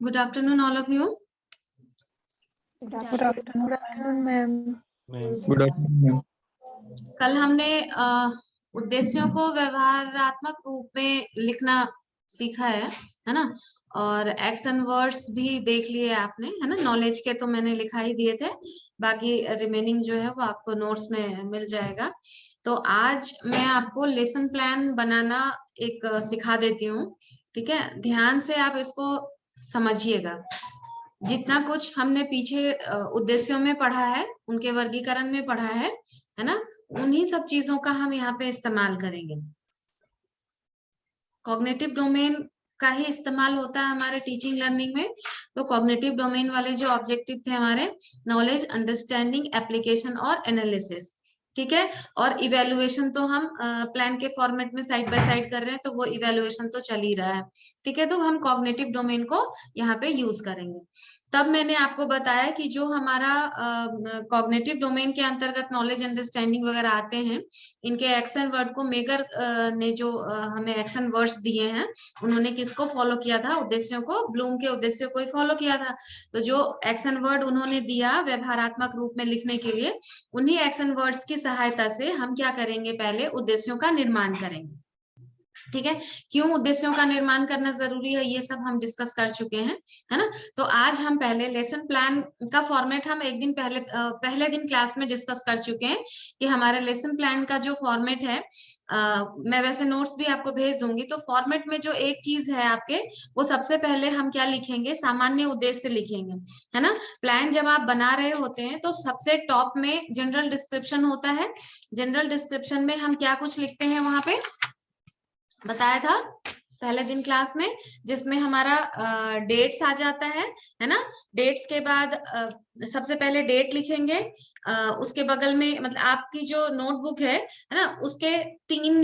Good afternoon, all of you. Good afternoon, ma'am. Good afternoon, ma'am. कल हमने उद्देश्यों को व्यवहारात्मक रूप में लिखना सीखा है ना। और एक्शन वर्ड्स भी देख लिए आपने, है ना। नॉलेज के तो मैंने लिखा ही दिए थे, बाकी रिमेनिंग जो है वो आपको नोट्स में मिल जाएगा। तो आज मैं आपको लेसन प्लान बनाना एक सिखा देती हूँ, ठीक है। ध्यान से आप इसको समझिएगा। जितना कुछ हमने पीछे उद्देश्यों में पढ़ा है, उनके वर्गीकरण में पढ़ा है ना, उन्हीं सब चीजों का हम यहाँ पे इस्तेमाल करेंगे। कॉग्निटिव डोमेन का ही इस्तेमाल होता है हमारे टीचिंग लर्निंग में। तो कॉग्निटिव डोमेन वाले जो ऑब्जेक्टिव थे हमारे, नॉलेज, अंडरस्टैंडिंग, एप्लीकेशन और एनालिसिस, ठीक है। और इवेल्युएशन तो हम प्लान के फॉर्मेट में साइड बाय साइड कर रहे हैं, तो वो इवेल्युएशन तो चल ही रहा है, ठीक है। तो हम कॉग्निटिव डोमेन को यहाँ पे यूज करेंगे। तब मैंने आपको बताया कि जो हमारा कॉग्निटिव डोमेन के अंतर्गत नॉलेज, अंडरस्टैंडिंग वगैरह आते हैं, इनके एक्शन वर्ड को मेगर ने जो हमें एक्शन वर्ड्स दिए हैं, उन्होंने किसको फॉलो किया था? उद्देश्यों को, ब्लूम के उद्देश्यों को ही फॉलो किया था। तो जो एक्शन वर्ड उन्होंने दिया व्यवहारात्मक रूप में लिखने के लिए, उन्हीं एक्शन वर्ड्स की सहायता से हम क्या करेंगे? पहले उद्देश्यों का निर्माण करेंगे, ठीक है। क्यों उद्देश्यों का निर्माण करना जरूरी है, ये सब हम डिस्कस कर चुके हैं, है ना। तो आज हम पहले लेसन प्लान का फॉर्मेट हम एक दिन पहले दिन क्लास में डिस्कस कर चुके हैं कि हमारे लेसन प्लान का जो फॉर्मेट है, मैं वैसे नोट्स भी आपको भेज दूंगी। तो फॉर्मेट में जो एक चीज है आपके, वो सबसे पहले हम क्या लिखेंगे? सामान्य उद्देश्य लिखेंगे, है ना। प्लान जब आप बना रहे होते हैं तो सबसे टॉप में जनरल डिस्क्रिप्शन होता है। जनरल डिस्क्रिप्शन में हम क्या कुछ लिखते हैं? वहां पे बताया था पहले दिन क्लास में, जिसमें हमारा डेट्स आ जाता है ना। डेट्स के बाद सबसे पहले डेट लिखेंगे, उसके बगल में मतलब आपकी जो नोटबुक है ना, उसके तीन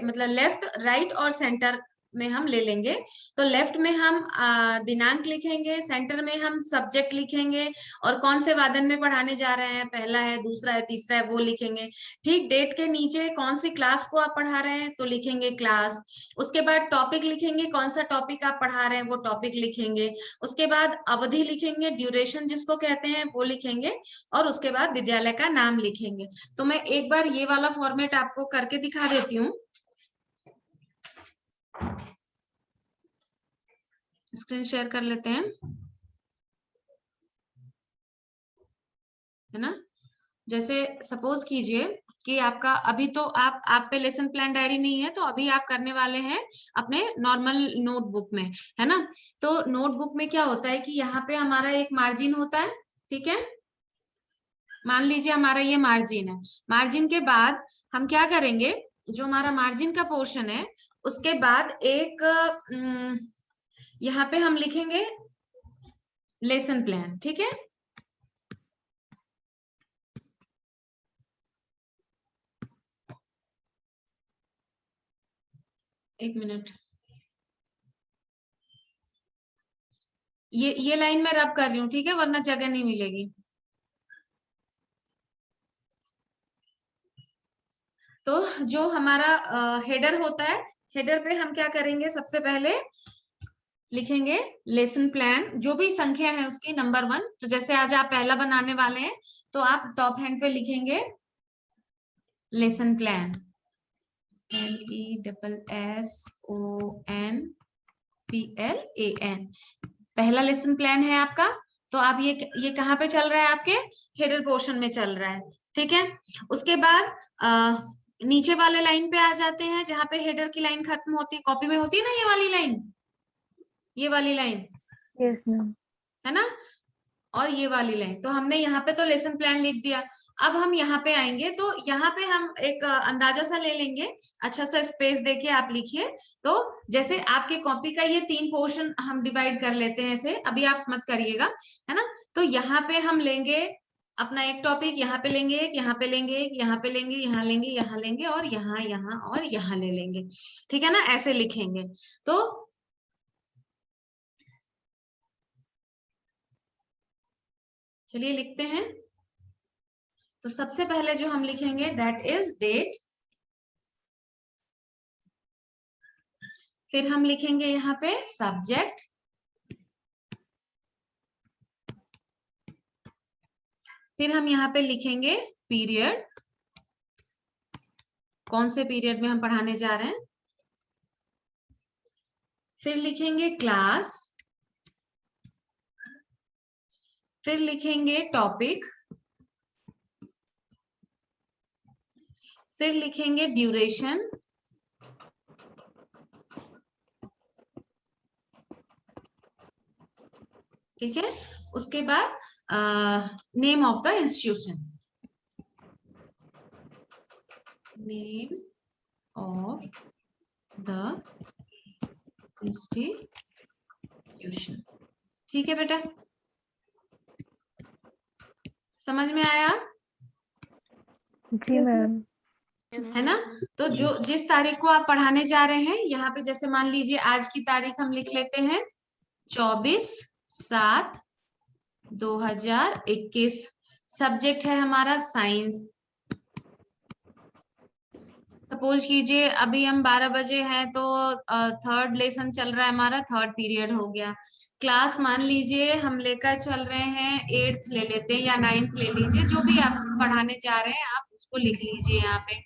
मतलब लेफ्ट, राइट और सेंटर में हम ले लेंगे। तो लेफ्ट में हम दिनांक लिखेंगे, सेंटर में हम सब्जेक्ट लिखेंगे और कौन से वादन में पढ़ाने जा रहे हैं, पहला है, दूसरा है, तीसरा है, वो लिखेंगे। ठीक, डेट के नीचे कौन सी क्लास को आप पढ़ा रहे हैं, तो लिखेंगे क्लास। उसके बाद टॉपिक लिखेंगे, कौन सा टॉपिक आप पढ़ा रहे हैं वो टॉपिक लिखेंगे। उसके बाद अवधि लिखेंगे, ड्यूरेशन जिसको कहते हैं वो लिखेंगे। और उसके बाद विद्यालय का नाम लिखेंगे। तो मैं एक बार ये वाला फॉर्मेट आपको करके दिखा देती हूँ। स्क्रीन शेयर कर लेते हैं, है ना। जैसे सपोज कीजिए कि आपका अभी तो आप पे लेसन प्लान डायरी नहीं है, तो अभी आप करने वाले हैं अपने नॉर्मल नोटबुक में, है ना। तो नोटबुक में क्या होता है कि यहाँ पे हमारा एक मार्जिन होता है, ठीक है। मान लीजिए हमारा ये मार्जिन है। मार्जिन के बाद हम क्या करेंगे? जो हमारा मार्जिन का पोर्शन है, उसके बाद एक यहाँ पे हम लिखेंगे लेसन प्लान, ठीक है। एक मिनट, ये लाइन मैं रब कर रही हूँ, ठीक है, वरना जगह नहीं मिलेगी। तो जो हमारा हेडर होता है, हेडर पे हम क्या करेंगे? सबसे पहले लिखेंगे लेसन प्लान, जो भी संख्या है उसकी नंबर 1। तो जैसे आज आप पहला बनाने वाले हैं, तो आप टॉप हैंड पे लिखेंगे लेसन प्लान, LESSONPLAN। पहला लेसन प्लान है आपका। तो आप ये कहाँ पे चल रहा है? आपके हेडर पोर्शन में चल रहा है, ठीक है। उसके बाद नीचे वाले लाइन पे आ जाते हैं, जहां पे हेडर की लाइन खत्म होती है। कॉपी में होती है ना ये वाली लाइन, ये वाली लाइन, Yes, ma'am. है ना, और ये वाली लाइन। तो हमने यहाँ पे तो लेसन प्लान लिख दिया। अब हम यहाँ पे आएंगे, तो यहाँ पे हम एक अंदाजा सा ले लेंगे, अच्छा सा स्पेस देके आप लिखिए। तो जैसे आपके कॉपी का ये 3 पोर्शन हम डिवाइड कर लेते हैं ऐसे, अभी आप मत करिएगा, है ना। तो यहाँ पे हम लेंगे अपना एक टॉपिक, यहाँ पे लेंगे एक, यहाँ पे लेंगे एक, यहाँ पे लेंगे, यहाँ लेंगे, यहाँ लेंगे और यहाँ और यहाँ ले लेंगे, ठीक है ना। ऐसे लिखेंगे। तो चलिए लिखते हैं। तो सबसे पहले जो हम लिखेंगे दैट इज डेट। फिर हम लिखेंगे यहाँ पे सब्जेक्ट, फिर हम यहाँ पे लिखेंगे पीरियड, कौन से पीरियड में हम पढ़ाने जा रहे हैं। फिर लिखेंगे क्लास, फिर लिखेंगे टॉपिक, फिर लिखेंगे ड्यूरेशन, ठीक है। उसके बाद name of the institution, name of the institution, ठीक है बेटा, समझ में आया? जी मैम। है ना। तो जो जिस तारीख को आप पढ़ाने जा रहे हैं, यहाँ पे जैसे मान लीजिए आज की तारीख हम लिख लेते हैं 24/7/2021। सब्जेक्ट है हमारा साइंस। सपोज कीजिए अभी हम 12 बजे हैं तो थर्ड लेसन चल रहा है हमारा, थर्ड पीरियड हो गया। क्लास मान लीजिए हम लेकर चल रहे हैं 8th ले लेते हैं या 9th ले लीजिए, जो भी आप पढ़ाने जा रहे हैं आप उसको लिख लीजिए यहाँ पे।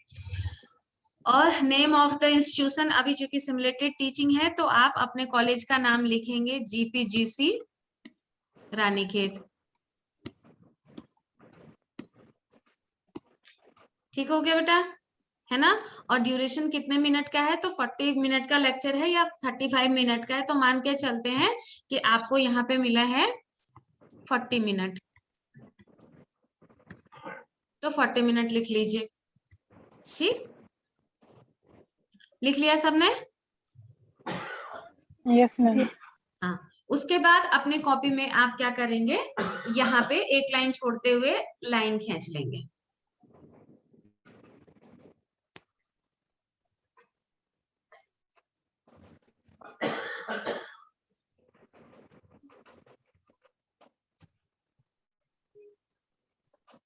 और नेम ऑफ द इंस्टीट्यूशन, अभी चूंकि सिमुलेटेड टीचिंग है तो आप अपने कॉलेज का नाम लिखेंगे GPGC रानीखेत, ठीक हो गया बेटा, है ना। और ड्यूरेशन कितने मिनट का है, तो 40 मिनट का लेक्चर है या 35 मिनट का है, तो मान के चलते हैं कि आपको यहाँ पे मिला है 40 मिनट, तो 40 मिनट लिख लीजिए, ठीक। लिख लिया सबने? Yes ma'am. हाँ। उसके बाद अपने कॉपी में आप क्या करेंगे, यहाँ पे एक लाइन छोड़ते हुए लाइन खींच लेंगे,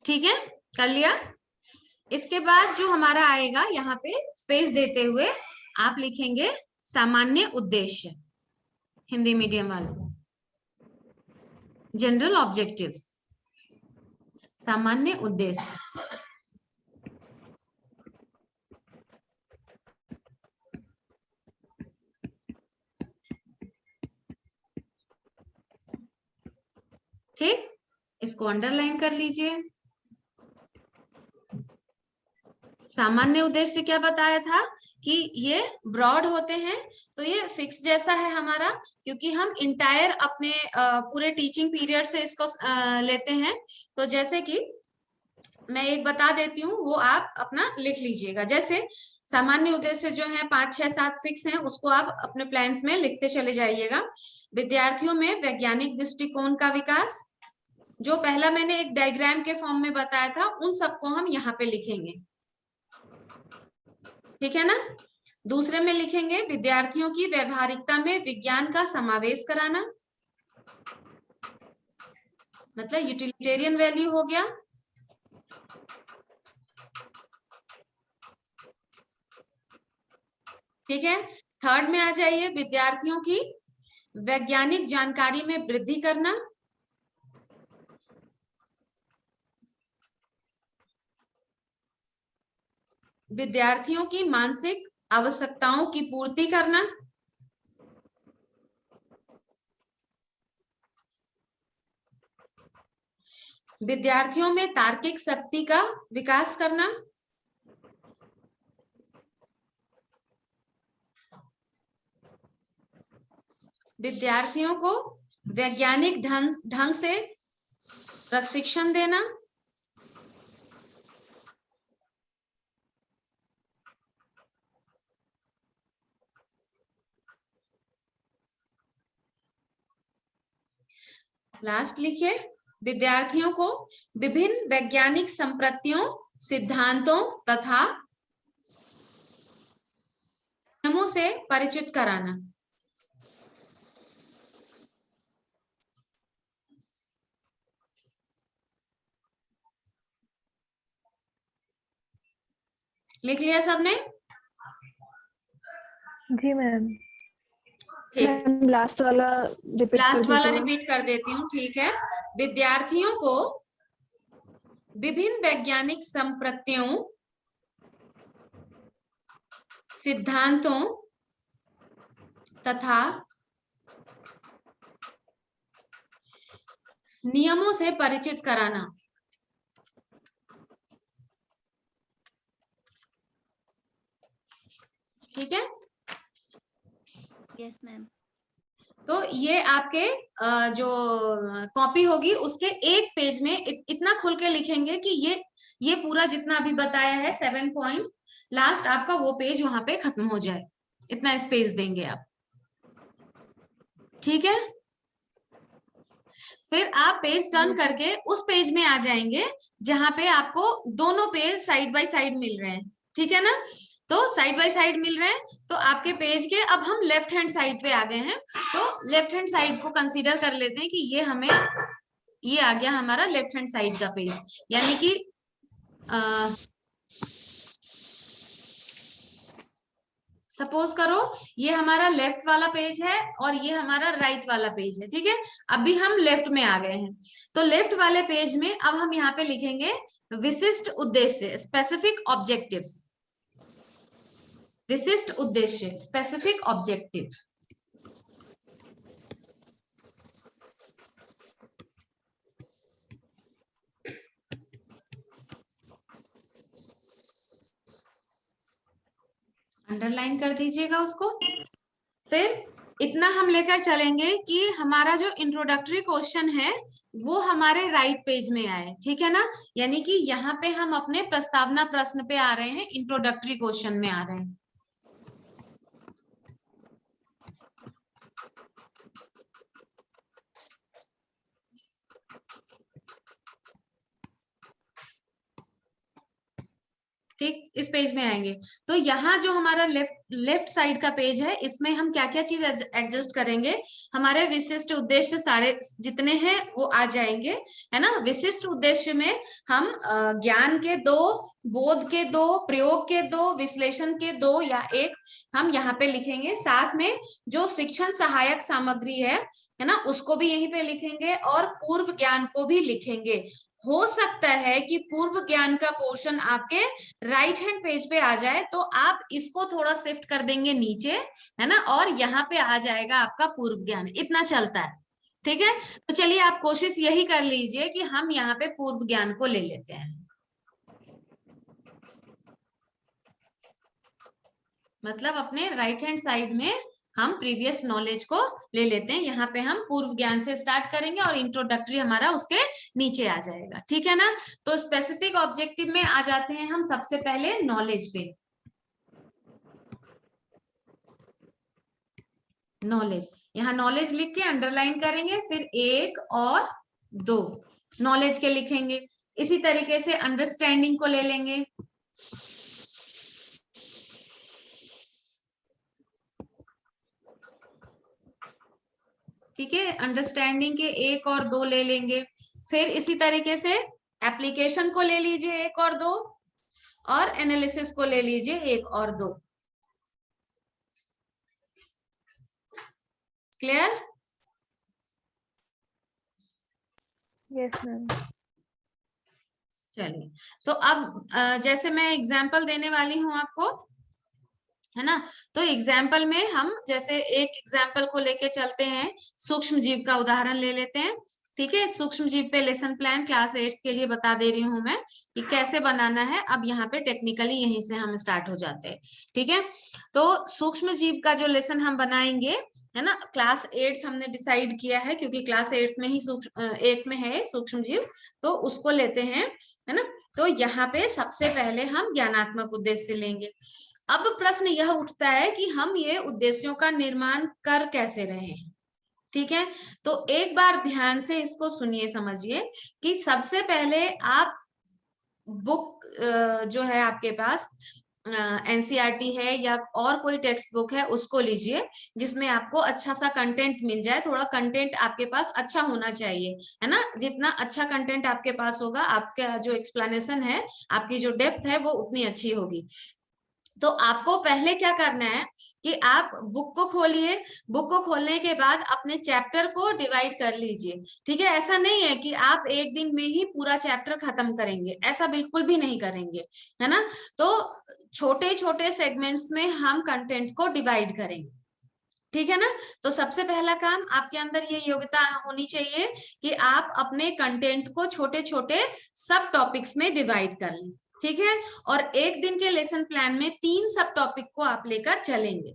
ठीक है, कर लिया। इसके बाद जो हमारा आएगा यहाँ पे स्पेस देते हुए आप लिखेंगे सामान्य उद्देश्य, हिंदी मीडियम वाले, जनरल ऑब्जेक्टिव्स, सामान्य उद्देश्य, ठीक। इसको अंडरलाइन कर लीजिए। सामान्य उद्देश्य क्या बताया था कि ये ब्रॉड होते हैं, तो ये फिक्स जैसा है हमारा, क्योंकि हम इंटायर अपने पूरे टीचिंग पीरियड से इसको लेते हैं। तो जैसे कि मैं एक बता देती हूँ, वो आप अपना लिख लीजिएगा। जैसे सामान्य उद्देश्य जो है 5, 6, 7 फिक्स हैं, उसको आप अपने प्लान्स में लिखते चले जाइएगा। विद्यार्थियों में वैज्ञानिक दृष्टिकोण का विकास, जो पहला मैंने एक डायग्राम के फॉर्म में बताया था, उन सबको हम यहाँ पे लिखेंगे, ठीक है ना। दूसरे में लिखेंगे विद्यार्थियों की व्यवहारिकता में विज्ञान का समावेश कराना, मतलब यूटिलिटेरियन वैल्यू हो गया। ठीक है। थर्ड में आ जाइए, विद्यार्थियों की वैज्ञानिक जानकारी में वृद्धि करना, विद्यार्थियों की मानसिक आवश्यकताओं की पूर्ति करना, विद्यार्थियों में तार्किक शक्ति का विकास करना, विद्यार्थियों को वैज्ञानिक ढंग से प्रशिक्षण देना, लास्ट लिखिए विद्यार्थियों को विभिन्न वैज्ञानिक संप्रत्तियों, सिद्धांतों तथा नियमों से परिचित कराना। लिख लिया सबने? जी मैम। ठीक, लास्ट वाला रिपीट लास्ट वाला रिपीट कर देती हूँ, ठीक है। विद्यार्थियों को विभिन्न वैज्ञानिक संप्रत्ययों, सिद्धांतों तथा नियमों से परिचित कराना। ठीक है, यस मैम। तो ये आपके जो कॉपी होगी उसके एक पेज में इतना खुल के लिखेंगे कि ये पूरा जितना अभी बताया है 7 पॉइंट, लास्ट आपका वो पेज वहां पे खत्म हो जाए, इतना स्पेस देंगे आप। ठीक है, फिर आप पेज टर्न करके उस पेज में आ जाएंगे जहां पे आपको दोनों पेज साइड बाय साइड मिल रहे हैं। ठीक है ना, तो साइड बाय साइड मिल रहे हैं, तो आपके पेज के अब हम लेफ्ट हैंड साइड पे आ गए हैं, तो लेफ्ट हैंड साइड को कंसीडर कर लेते हैं कि ये आ गया हमारा लेफ्ट हैंड साइड का पेज, यानी कि सपोज करो ये हमारा लेफ्ट वाला पेज है और ये हमारा राइट वाला पेज है। ठीक है, अभी हम लेफ्ट में आ गए हैं, तो लेफ्ट वाले पेज में अब हम यहाँ पे लिखेंगे विशिष्ट उद्देश्य, स्पेसिफिक ऑब्जेक्टिव्स, विशिष्ट उद्देश्य, स्पेसिफिक ऑब्जेक्टिव। अंडरलाइन कर दीजिएगा उसको। फिर इतना हम लेकर चलेंगे कि हमारा जो इंट्रोडक्टरी क्वेश्चन है वो हमारे राइट पेज में आए। ठीक है ना, यानी कि यहाँ पे हम अपने प्रस्तावना प्रश्न पे आ रहे हैं, इंट्रोडक्टरी क्वेश्चन में आ रहे हैं। ठीक, इस पेज में आएंगे, तो यहाँ जो हमारा लेफ्ट साइड का पेज है इसमें हम क्या क्या चीज एडजस्ट करेंगे, हमारे विशिष्ट उद्देश्य सारे जितने हैं वो आ जाएंगे, है ना। विशिष्ट उद्देश्य में हम ज्ञान के 2, बोध के 2, प्रयोग के 2, विश्लेषण के 2 या 1 हम यहाँ पे लिखेंगे। साथ में जो शिक्षण सहायक सामग्री है ना, उसको भी यहीं पे लिखेंगे और पूर्व ज्ञान को भी लिखेंगे। हो सकता है कि पूर्व ज्ञान का पोर्शन आपके राइट हैंड पेज पे आ जाए, तो आप इसको थोड़ा शिफ्ट कर देंगे नीचे, है ना, और यहाँ पे आ जाएगा आपका पूर्व ज्ञान, इतना चलता है। ठीक है, तो चलिए आप कोशिश यही कर लीजिए कि हम यहाँ पे पूर्व ज्ञान को ले लेते हैं, मतलब अपने राइट हैंड साइड में हम प्रीवियस नॉलेज को ले लेते हैं। यहाँ पे हम पूर्व ज्ञान से स्टार्ट करेंगे और इंट्रोडक्टरी हमारा उसके नीचे आ जाएगा। ठीक है ना, तो स्पेसिफिक ऑब्जेक्टिव में आ जाते हैं हम सबसे पहले नॉलेज पे। नॉलेज, यहाँ नॉलेज लिख के अंडरलाइन करेंगे, फिर 1 और 2 नॉलेज के लिखेंगे। इसी तरीके से अंडरस्टैंडिंग को ले लेंगे, ठीक है, अंडरस्टैंडिंग के 1 और 2 ले लेंगे। फिर इसी तरीके से एप्लीकेशन को ले लीजिए 1 और 2, और एनालिसिस को ले लीजिए 1 और 2। क्लियर? Yes ma'am. चलिए, तो अब जैसे मैं एग्जाम्पल देने वाली हूं आपको, है ना, तो एग्जाम्पल में हम जैसे एक एग्जाम्पल को लेके चलते हैं, सूक्ष्म जीव का उदाहरण ले लेते हैं। ठीक है, सूक्ष्म जीव पे लेसन प्लान क्लास 8 के लिए बता दे रही हूं मैं कि कैसे बनाना है। अब यहाँ पे टेक्निकली यहीं से हम स्टार्ट हो जाते हैं। ठीक है, तो सूक्ष्म जीव का जो लेसन हम बनाएंगे, है ना, क्लास 8 हमने डिसाइड किया है क्योंकि क्लास 8 में ही 8 में है सूक्ष्म जीव, तो उसको लेते हैं, है ना। तो यहाँ पे सबसे पहले हम ज्ञानात्मक उद्देश्य लेंगे। अब प्रश्न यह उठता है कि हम ये उद्देश्यों का निर्माण कर कैसे रहे हैं। ठीक है, तो एक बार ध्यान से इसको सुनिए, समझिए कि सबसे पहले आप बुक जो है आपके पास एनसीईआरटी है या और कोई टेक्स्ट बुक है उसको लीजिए, जिसमें आपको अच्छा सा कंटेंट मिल जाए। थोड़ा कंटेंट आपके पास अच्छा होना चाहिए, है ना। जितना अच्छा कंटेंट आपके पास होगा, आपका जो एक्सप्लेनेशन है, आपकी जो डेप्थ है वो उतनी अच्छी होगी। तो आपको पहले क्या करना है कि आप बुक को खोलिए, बुक को खोलने के बाद अपने चैप्टर को डिवाइड कर लीजिए। ठीक है, ऐसा नहीं है कि आप एक दिन में ही पूरा चैप्टर खत्म करेंगे, ऐसा बिल्कुल भी नहीं करेंगे, है ना। तो छोटे छोटे सेगमेंट्स में हम कंटेंट को डिवाइड करेंगे, ठीक है ना। तो सबसे पहला काम आपके अंदर ये योग्यता होनी चाहिए कि आप अपने कंटेंट को छोटे छोटे सब टॉपिक्स में डिवाइड कर लें, ठीक है। और एक दिन के लेसन प्लान में 3 सब टॉपिक को आप लेकर चलेंगे।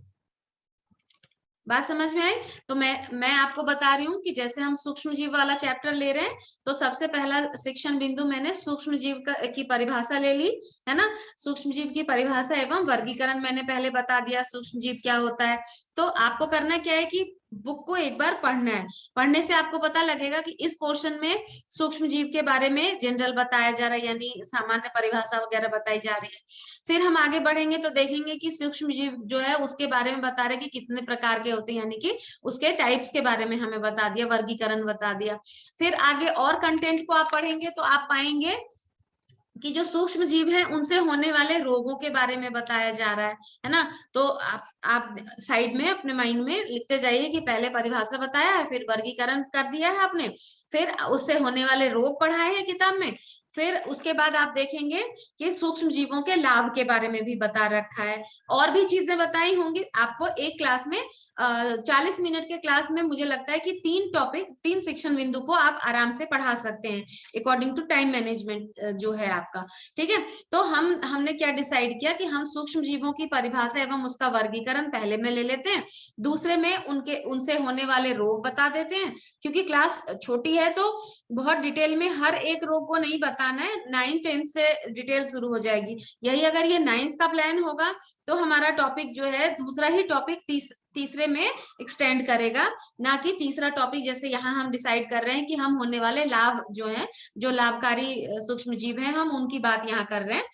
बात समझ में आई? तो मैं आपको बता रही हूँ कि जैसे हम सूक्ष्म जीव वाला चैप्टर ले रहे हैं, तो सबसे पहला शिक्षण बिंदु मैंने सूक्ष्म जीव की परिभाषा ले ली, है ना। सूक्ष्म जीव की परिभाषा एवं वर्गीकरण मैंने पहले बता दिया, सूक्ष्म जीव क्या होता है। तो आपको करना क्या है कि बुक को एक बार पढ़ना है। पढ़ने से आपको पता लगेगा कि इस पोर्शन में सूक्ष्म जीव के बारे में जनरल बताया जा रहा है, यानी सामान्य परिभाषा वगैरह बताई जा रही है। फिर हम आगे बढ़ेंगे तो देखेंगे कि सूक्ष्म जीव जो है उसके बारे में बता रहे कि कितने प्रकार के होते हैं, यानी कि उसके टाइप्स के बारे में हमें बता दिया, वर्गीकरण बता दिया। फिर आगे और कंटेंट को आप पढ़ेंगे तो आप पाएंगे कि जो सूक्ष्म जीव है उनसे होने वाले रोगों के बारे में बताया जा रहा है ना। तो आप साइड में अपने माइंड में लिखते जाइए कि पहले परिभाषा बताया है, फिर वर्गीकरण कर दिया है आपने, फिर उससे होने वाले रोग पढ़ाए हैं किताब में, फिर उसके बाद आप देखेंगे कि सूक्ष्म जीवों के लाभ के बारे में भी बता रखा है, और भी चीजें बताई होंगी आपको। एक क्लास में 40 मिनट के क्लास में मुझे लगता है कि 3 टॉपिक 3 शिक्षण बिंदु को आप आराम से पढ़ा सकते हैं, अकॉर्डिंग टू टाइम मैनेजमेंट जो है आपका, ठीक है। तो हमने क्या डिसाइड किया कि हम सूक्ष्म जीवों की परिभाषा एवं उसका वर्गीकरण पहले में ले लेते हैं, दूसरे में उनसे होने वाले रोग बता देते हैं, क्योंकि क्लास छोटी है तो बहुत डिटेल में हर एक रोग को नहीं बताना है, 9th 10th से डिटेल शुरू हो जाएगी। यही अगर ये 9th का प्लान होगा तो हमारा टॉपिक जो है दूसरा ही टॉपिक तीसरे में एक्सटेंड करेगा, ना कि तीसरा टॉपिक जैसे यहाँ हम डिसाइड कर रहे हैं कि हम होने वाले लाभ जो है, जो लाभकारी सूक्ष्म जीव है, हम उनकी बात यहाँ कर रहे हैं,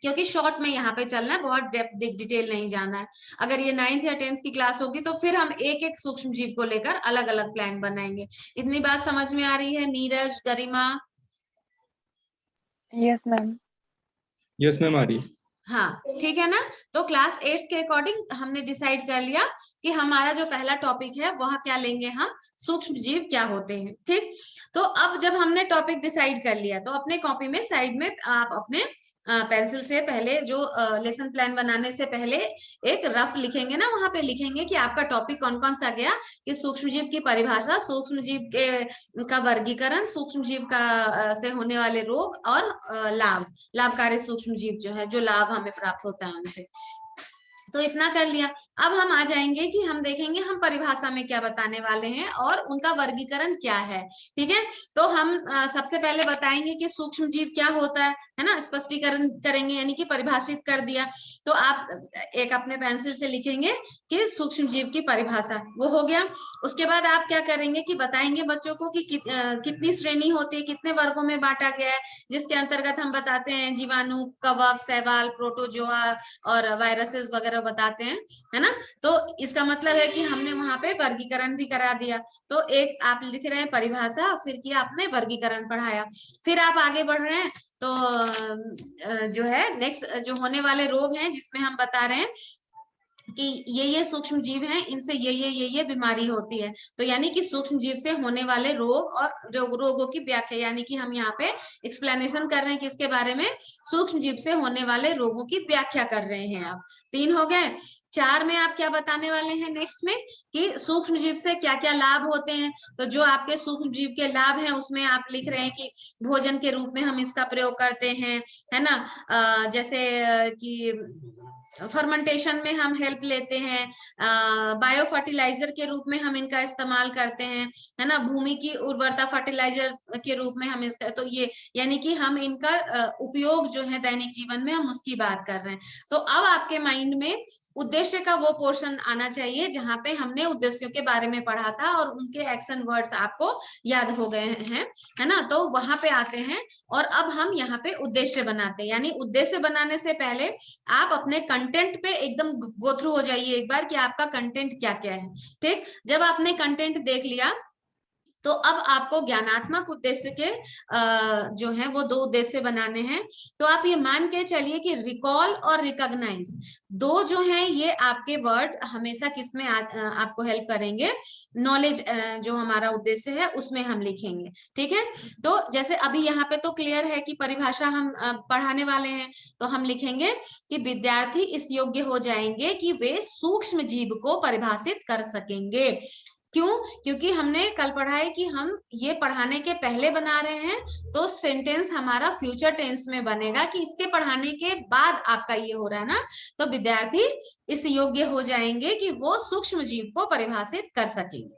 क्योंकि शॉर्ट में यहाँ पे चलना है, बहुत डेप्थ डिटेल नहीं जाना है। अगर ये 9th या 10th की क्लास होगी तो फिर हम एक एक सूक्ष्म जीव को लेकर अलग अलग प्लान बनाएंगे। इतनी बात समझ में आ रही है Neeraj, Garima? Yes ma'am. Yes ma'am, आ रही। हाँ, ठीक है ना। तो क्लास 8th के अकॉर्डिंग हमने डिसाइड कर लिया कि हमारा जो पहला टॉपिक है वह क्या लेंगे हम, सूक्ष्म जीव क्या होते हैं, ठीक। तो अब जब हमने टॉपिक डिसाइड कर लिया तो अपने कॉपी में साइड में आप अपने पेंसिल से पहले जो लेसन प्लान बनाने से पहले एक रफ लिखेंगे ना, वहां पे लिखेंगे कि आपका टॉपिक कौन कौन सा गया, कि सूक्ष्म जीव की परिभाषा, सूक्ष्म जीव का वर्गीकरण, सूक्ष्म जीव का से होने वाले रोग, और लाभकारी सूक्ष्म जीव जो है, जो लाभ हमें प्राप्त होता है उनसे। तो इतना कर लिया। अब हम आ जाएंगे कि हम देखेंगे हम परिभाषा में क्या बताने वाले हैं और उनका वर्गीकरण क्या है, ठीक है। तो हम सबसे पहले बताएंगे कि सूक्ष्म जीव क्या होता है ना, स्पष्टीकरण करेंगे, यानी कि परिभाषित कर दिया। तो आप एक अपने पेंसिल से लिखेंगे कि सूक्ष्म जीव की परिभाषा, वो हो गया। उसके बाद आप क्या करेंगे कि बताएंगे बच्चों को कि कितनी श्रेणी होती है, कितने वर्गों में बांटा गया है, जिसके अंतर्गत हम बताते हैं जीवाणु, कवक, शैवाल, प्रोटोजोआ और वायरसेस वगैरह बताते हैं, है ना। तो इसका मतलब है कि हमने वहां पे वर्गीकरण भी करा दिया। तो एक आप लिख रहे हैं परिभाषा, फिर किया आपने वर्गीकरण पढ़ाया, फिर आप आगे बढ़ रहे हैं। तो जो है नेक्स्ट जो होने वाले रोग हैं, जिसमें हम बता रहे हैं कि ये सूक्ष्म जीव हैं, इनसे ये बीमारी होती है। तो यानी कि सूक्ष्म जीव से होने वाले रोग और रोगों की व्याख्या, यानी कि हम यहाँ पे एक्सप्लेनेशन कर रहे हैं किसके बारे में, सूक्ष्म जीव से होने वाले रोगों की व्याख्या कर रहे हैं आप। 3 हो गए। 4 में आप क्या बताने वाले हैं नेक्स्ट में, कि सूक्ष्म जीव से क्या क्या लाभ होते हैं। तो जो आपके सूक्ष्म जीव के लाभ हैं उसमें आप लिख रहे हैं कि भोजन के रूप में हम इसका प्रयोग करते हैं, है ना। जैसे कि फर्मेंटेशन में हम हेल्प लेते हैं, बायो फर्टिलाइजर के रूप में हम इनका इस्तेमाल करते हैं, है ना। भूमि की उर्वरता फर्टिलाइजर के रूप में हम इसका, तो ये यानी कि हम इनका उपयोग जो है दैनिक जीवन में हम उसकी बात कर रहे हैं। तो अब आपके माइंड में उद्देश्य का वो पोर्शन आना चाहिए जहां पे हमने उद्देश्यों के बारे में पढ़ा था और उनके एक्शन वर्ड्स आपको याद हो गए हैं, है ना। तो वहां पे आते हैं और अब हम यहाँ पे उद्देश्य बनाते हैं। यानी उद्देश्य बनाने से पहले आप अपने कंटेंट पे एकदम गो थ्रू हो जाइए एक बार कि आपका कंटेंट क्या क्या है, ठीक। जब आपने कंटेंट देख लिया तो अब आपको ज्ञानात्मक उद्देश्य के जो है वो 2 उद्देश्य बनाने हैं। तो आप ये मान के चलिए कि रिकॉल और रिकॉग्नाइज 2 जो हैं ये आपके वर्ड हमेशा किसमें आपको हेल्प करेंगे, नॉलेज जो हमारा उद्देश्य है उसमें हम लिखेंगे। ठीक है, तो जैसे अभी यहाँ पे तो क्लियर है कि परिभाषा हम पढ़ाने वाले हैं, तो हम लिखेंगे कि विद्यार्थी इस योग्य हो जाएंगे कि वे सूक्ष्म जीव को परिभाषित कर सकेंगे। क्यों? क्योंकि हमने कल पढ़ा है कि हम ये पढ़ाने के पहले बना रहे हैं, तो सेंटेंस हमारा फ्यूचर टेंस में बनेगा कि इसके पढ़ाने के बाद आपका ये हो रहा है ना। तो विद्यार्थी इस योग्य हो जाएंगे कि वो सूक्ष्म जीव को परिभाषित कर सकेंगे।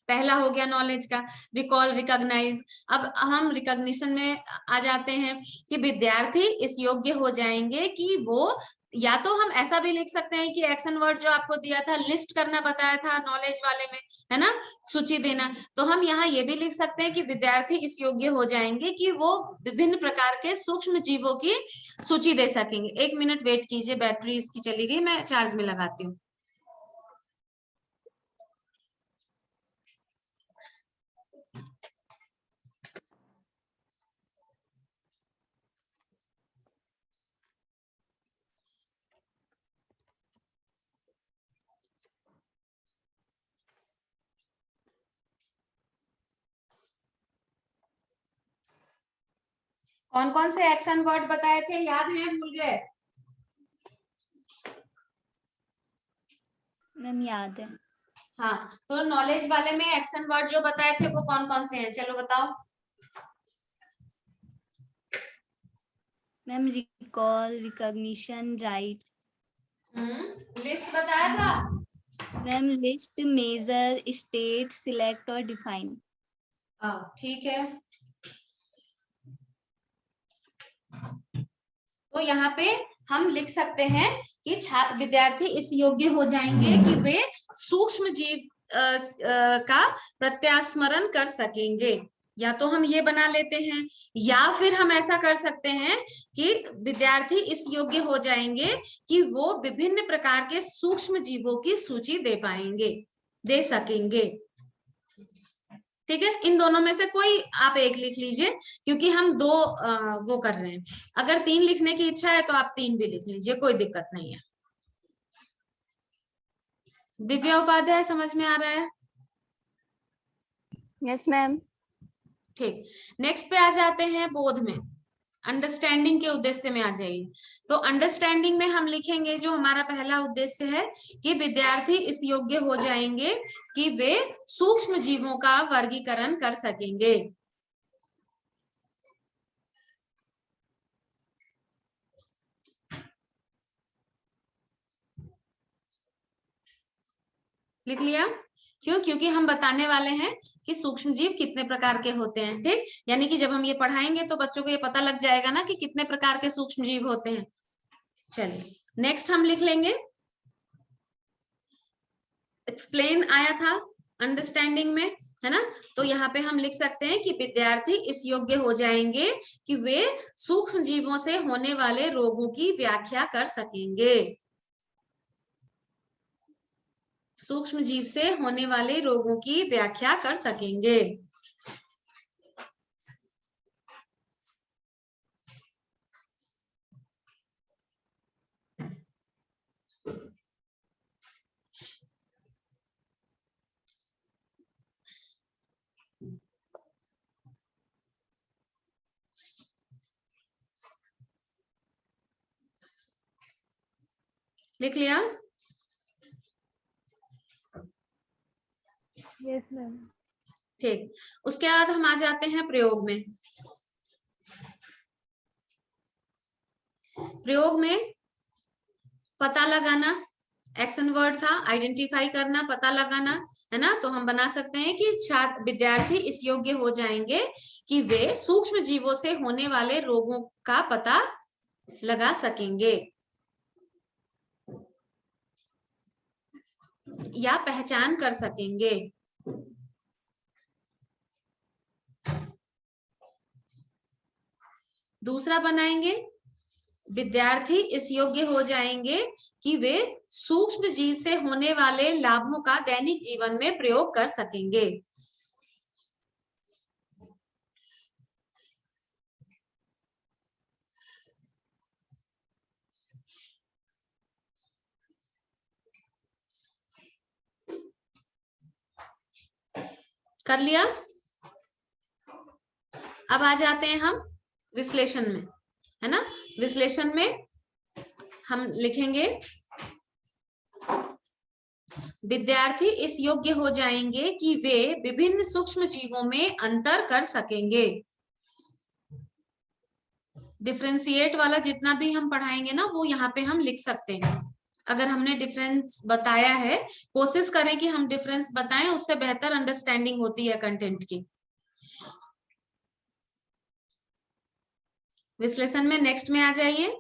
पहला हो गया नॉलेज का, रिकॉल रिकॉग्नाइज। अब हम रिकॉग्निशन में आ जाते हैं कि विद्यार्थी इस योग्य हो जाएंगे कि वो, या तो हम ऐसा भी लिख सकते हैं कि एक्शन वर्ड जो आपको दिया था, लिस्ट करना बताया था नॉलेज वाले में, है ना, सूची देना, तो हम यहाँ ये भी लिख सकते हैं कि विद्यार्थी इस योग्य हो जाएंगे कि वो विभिन्न प्रकार के सूक्ष्म जीवों की सूची दे सकेंगे। 1 मिनट वेट कीजिए, बैटरी इसकी चली गई, मैं चार्ज में लगाती हूँ। कौन कौन से एक्शन वर्ड बताए थे, याद है, भूल गए? मैम याद है। हाँ, तो नॉलेज वाले में एक्शन वर्ड जो बताए थे वो कौन कौन से हैं, चलो बताओ। Ma'am recall, recognition, right. List बताया था। Ma'am list, major, state, select और डिफाइन। ठीक है, तो यहाँ पे हम लिख सकते हैं कि विद्यार्थी इस योग्य हो जाएंगे कि वे सूक्ष्म जीव का प्रत्यास्मरण कर सकेंगे। या तो हम ये बना लेते हैं, या फिर हम ऐसा कर सकते हैं कि विद्यार्थी इस योग्य हो जाएंगे कि वो विभिन्न प्रकार के सूक्ष्म जीवों की सूची दे सकेंगे। ठीक है, इन दोनों में से कोई आप एक लिख लीजिए, क्योंकि हम 2 वो कर रहे हैं। अगर 3 लिखने की इच्छा है तो आप 3 भी लिख लीजिए, कोई दिक्कत नहीं है। दिव्या उपाध्याय, समझ में आ रहा है? Yes ma'am. ठीक, नेक्स्ट पे आ जाते हैं बोध में, अंडरस्टैंडिंग के उद्देश्य में आ जाइए। तो अंडरस्टैंडिंग में हम लिखेंगे जो हमारा पहला उद्देश्य है कि विद्यार्थी इस योग्य हो जाएंगे कि वे सूक्ष्म जीवों का वर्गीकरण कर सकेंगे। लिख लिया? क्यों? क्योंकि हम बताने वाले हैं कि सूक्ष्म जीव कितने प्रकार के होते हैं। ठीक, यानी कि जब हम ये पढ़ाएंगे तो बच्चों को ये पता लग जाएगा ना कि कितने प्रकार के सूक्ष्म जीव होते हैं। चलिए, नेक्स्ट हम लिख लेंगे, एक्सप्लेन आया था अंडरस्टैंडिंग में, है ना, तो यहाँ पे हम लिख सकते हैं कि विद्यार्थी इस योग्य हो जाएंगे कि वे सूक्ष्म जीवों से होने वाले रोगों की व्याख्या कर सकेंगे। सूक्ष्म जीव से होने वाले रोगों की व्याख्या कर सकेंगे। लिख लिया? Yes ma'am. ठीक, उसके बाद हम आ जाते हैं प्रयोग में। प्रयोग में पता लगाना एक्शन वर्ड था, आइडेंटिफाई करना, पता लगाना, है ना, तो हम बना सकते हैं कि छात्र विद्यार्थी इस योग्य हो जाएंगे कि वे सूक्ष्म जीवों से होने वाले रोगों का पता लगा सकेंगे या पहचान कर सकेंगे। दूसरा बनाएंगे, विद्यार्थी इस योग्य हो जाएंगे कि वे सूक्ष्म जीव से होने वाले लाभों का दैनिक जीवन में प्रयोग कर सकेंगे। कर लिया। अब आ जाते हैं हम विश्लेषण में, है ना। विश्लेषण में हम लिखेंगे विद्यार्थी इस योग्य हो जाएंगे कि वे विभिन्न सूक्ष्म जीवों में अंतर कर सकेंगे। डिफरेंशिएट वाला जितना भी हम पढ़ाएंगे ना वो यहाँ पे हम लिख सकते हैं। अगर हमने डिफरेंस बताया है, कोशिश करें कि हम डिफरेंस बताएं, उससे बेहतर अंडरस्टैंडिंग होती है कंटेंट की। विश्लेषण में नेक्स्ट में आ जाइए।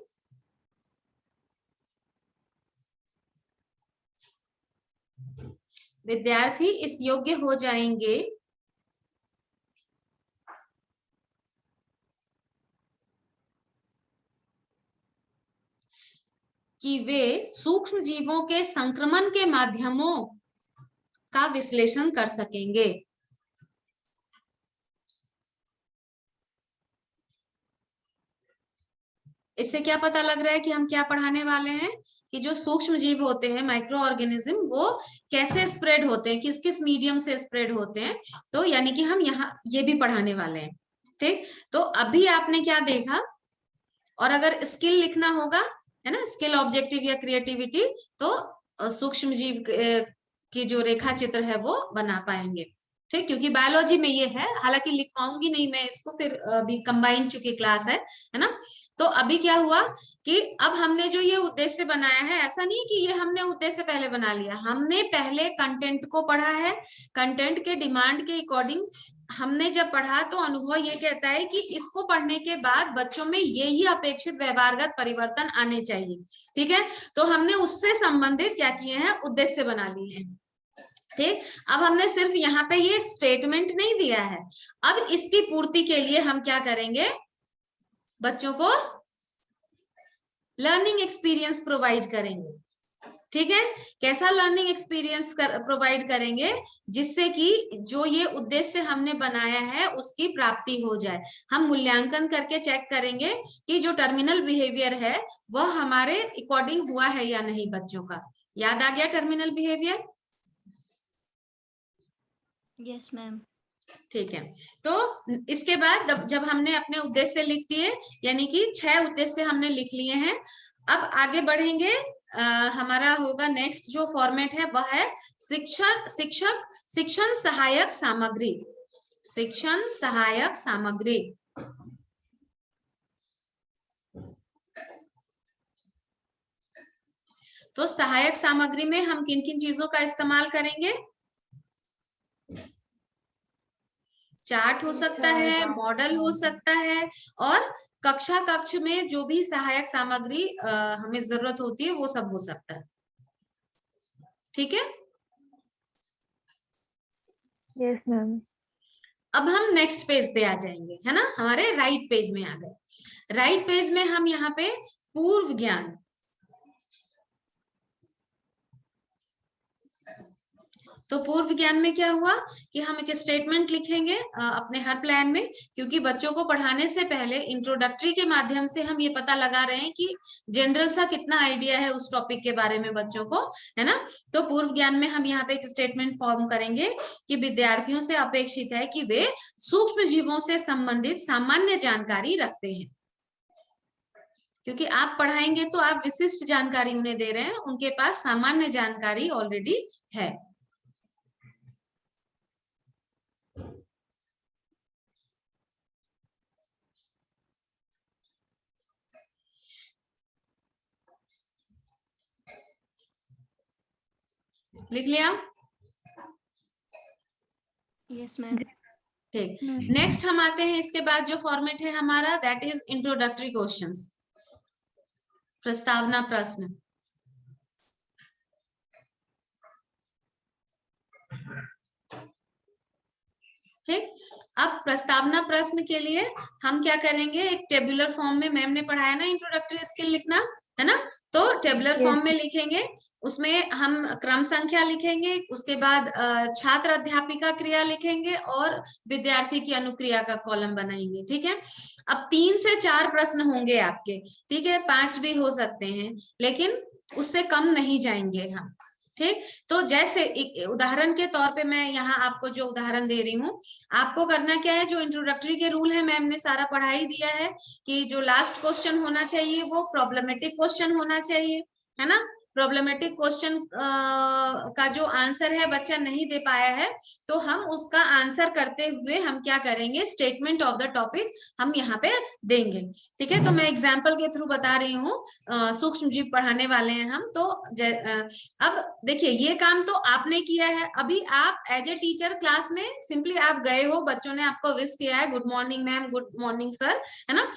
विद्यार्थी इस योग्य हो जाएंगे कि वे सूक्ष्म जीवों के संक्रमण के माध्यमों का विश्लेषण कर सकेंगे। इससे क्या पता लग रहा है कि हम क्या पढ़ाने वाले हैं, कि जो सूक्ष्म जीव होते हैं माइक्रो ऑर्गेनिज्म वो कैसे स्प्रेड होते हैं, किस किस मीडियम से स्प्रेड होते हैं। तो यानी कि हम यहाँ ये भी पढ़ाने वाले हैं। ठीक, तो अभी आपने क्या देखा, और अगर स्किल लिखना होगा, है ना, स्किल ऑब्जेक्टिव या क्रिएटिविटी, तो सूक्ष्म जीव की जो रेखा चित्र है वो बना पाएंगे। ठीक, क्योंकि बायोलॉजी में ये है, हालांकि लिखवाऊंगी नहीं मैं इसको, फिर अभी कंबाइन चुकी क्लास है ना। तो अभी क्या हुआ कि अब हमने जो ये उद्देश्य बनाया है, ऐसा नहीं कि ये हमने उद्देश्य पहले बना लिया, हमने पहले कंटेंट को पढ़ा है, कंटेंट के डिमांड के अकॉर्डिंग हमने जब पढ़ा तो अनुभव ये कहता है कि इसको पढ़ने के बाद बच्चों में यही अपेक्षित व्यवहारगत परिवर्तन आने चाहिए। ठीक है, तो हमने उससे संबंधित क्या किए हैं, उद्देश्य बना लिए हैं। ठीक, अब हमने सिर्फ यहाँ पे ये स्टेटमेंट नहीं दिया है, अब इसकी पूर्ति के लिए हम क्या करेंगे, बच्चों को लर्निंग एक्सपीरियंस प्रोवाइड करेंगे। ठीक है, कैसा लर्निंग एक्सपीरियंस प्रोवाइड करेंगे, जिससे कि जो ये उद्देश्य हमने बनाया है उसकी प्राप्ति हो जाए। हम मूल्यांकन करके चेक करेंगे कि जो टर्मिनल बिहेवियर है वह हमारे अकॉर्डिंग हुआ है या नहीं। बच्चों का याद आ गया टर्मिनल बिहेवियर? Yes ma'am. ठीक है, तो इसके बाद जब हमने अपने उद्देश्य लिख दिए, यानी कि 6 उद्देश्य हमने लिख लिए हैं, अब आगे बढ़ेंगे। हमारा होगा नेक्स्ट जो फॉर्मेट है वह है शिक्षण सहायक सामग्री। शिक्षण सहायक सामग्री, तो सहायक सामग्री में हम किन किन चीजों का इस्तेमाल करेंगे? चार्ट हो सकता है, मॉडल हो सकता है, और कक्ष में जो भी सहायक सामग्री हमें जरूरत होती है वो सब हो सकता है। ठीक है, यस मैम। अब हम नेक्स्ट पेज पे आ जाएंगे, है ना, हमारे राइट पेज में आ गए। राइट पेज में हम यहाँ पे पूर्व ज्ञान, तो पूर्व ज्ञान में क्या हुआ कि हम एक स्टेटमेंट लिखेंगे अपने हर प्लान में, क्योंकि बच्चों को पढ़ाने से पहले इंट्रोडक्टरी के माध्यम से हम ये पता लगा रहे हैं कि जनरल सा कितना आइडिया है उस टॉपिक के बारे में बच्चों को, है ना। तो पूर्व ज्ञान में हम यहाँ पे एक स्टेटमेंट फॉर्म करेंगे कि विद्यार्थियों से अपेक्षित है कि वे सूक्ष्म जीवों से संबंधित सामान्य जानकारी रखते हैं, क्योंकि आप पढ़ाएंगे तो आप विशिष्ट जानकारी उन्हें दे रहे हैं, उनके पास सामान्य जानकारी ऑलरेडी है। लिख लिया? Yes ma'am. ठीक, नेक्स्ट हम आते हैं, इसके बाद जो फॉर्मेट है हमारा दैट इज इंट्रोडक्टरी क्वेश्चंस, प्रस्तावना प्रश्न। ठीक, अब प्रस्तावना प्रश्न के लिए हम क्या करेंगे, एक टेबुलर फॉर्म में, मैम ने पढ़ाया ना इंट्रोडक्टरी स्किल लिखना, है ना, तो टेबुलर फॉर्म में लिखेंगे, उसमें हम क्रम संख्या लिखेंगे, उसके बाद छात्र अध्यापिका क्रिया लिखेंगे और विद्यार्थी की अनुक्रिया का कॉलम बनाएंगे। ठीक है, अब 3 से 4 प्रश्न होंगे आपके, ठीक है, 5 भी हो सकते हैं, लेकिन उससे कम नहीं जाएंगे हम। ठीक, तो जैसे उदाहरण के तौर पे मैं यहाँ आपको जो उदाहरण दे रही हूँ, आपको करना क्या है, जो इंट्रोडक्टरी के रूल है मैम ने सारा पढ़ा ही दिया है कि जो लास्ट क्वेश्चन होना चाहिए वो प्रॉब्लमेटिक क्वेश्चन होना चाहिए, है ना। प्रॉब्लमेटिक क्वेश्चन का जो आंसर है बच्चा नहीं दे पाया है, तो हम उसका आंसर करते हुए हम क्या करेंगे, स्टेटमेंट ऑफ द टॉपिक हम यहाँ पे देंगे। ठीक है, तो मैं एग्जाम्पल के थ्रू बता रही हूँ, सूक्ष्म जीव पढ़ाने वाले हैं हम, तो अब देखिए ये काम तो आपने किया है, अभी आप एज ए टीचर क्लास में सिंपली आप गए हो, बच्चों ने आपको विश किया है, good morning ma'am, good morning sir, है ना,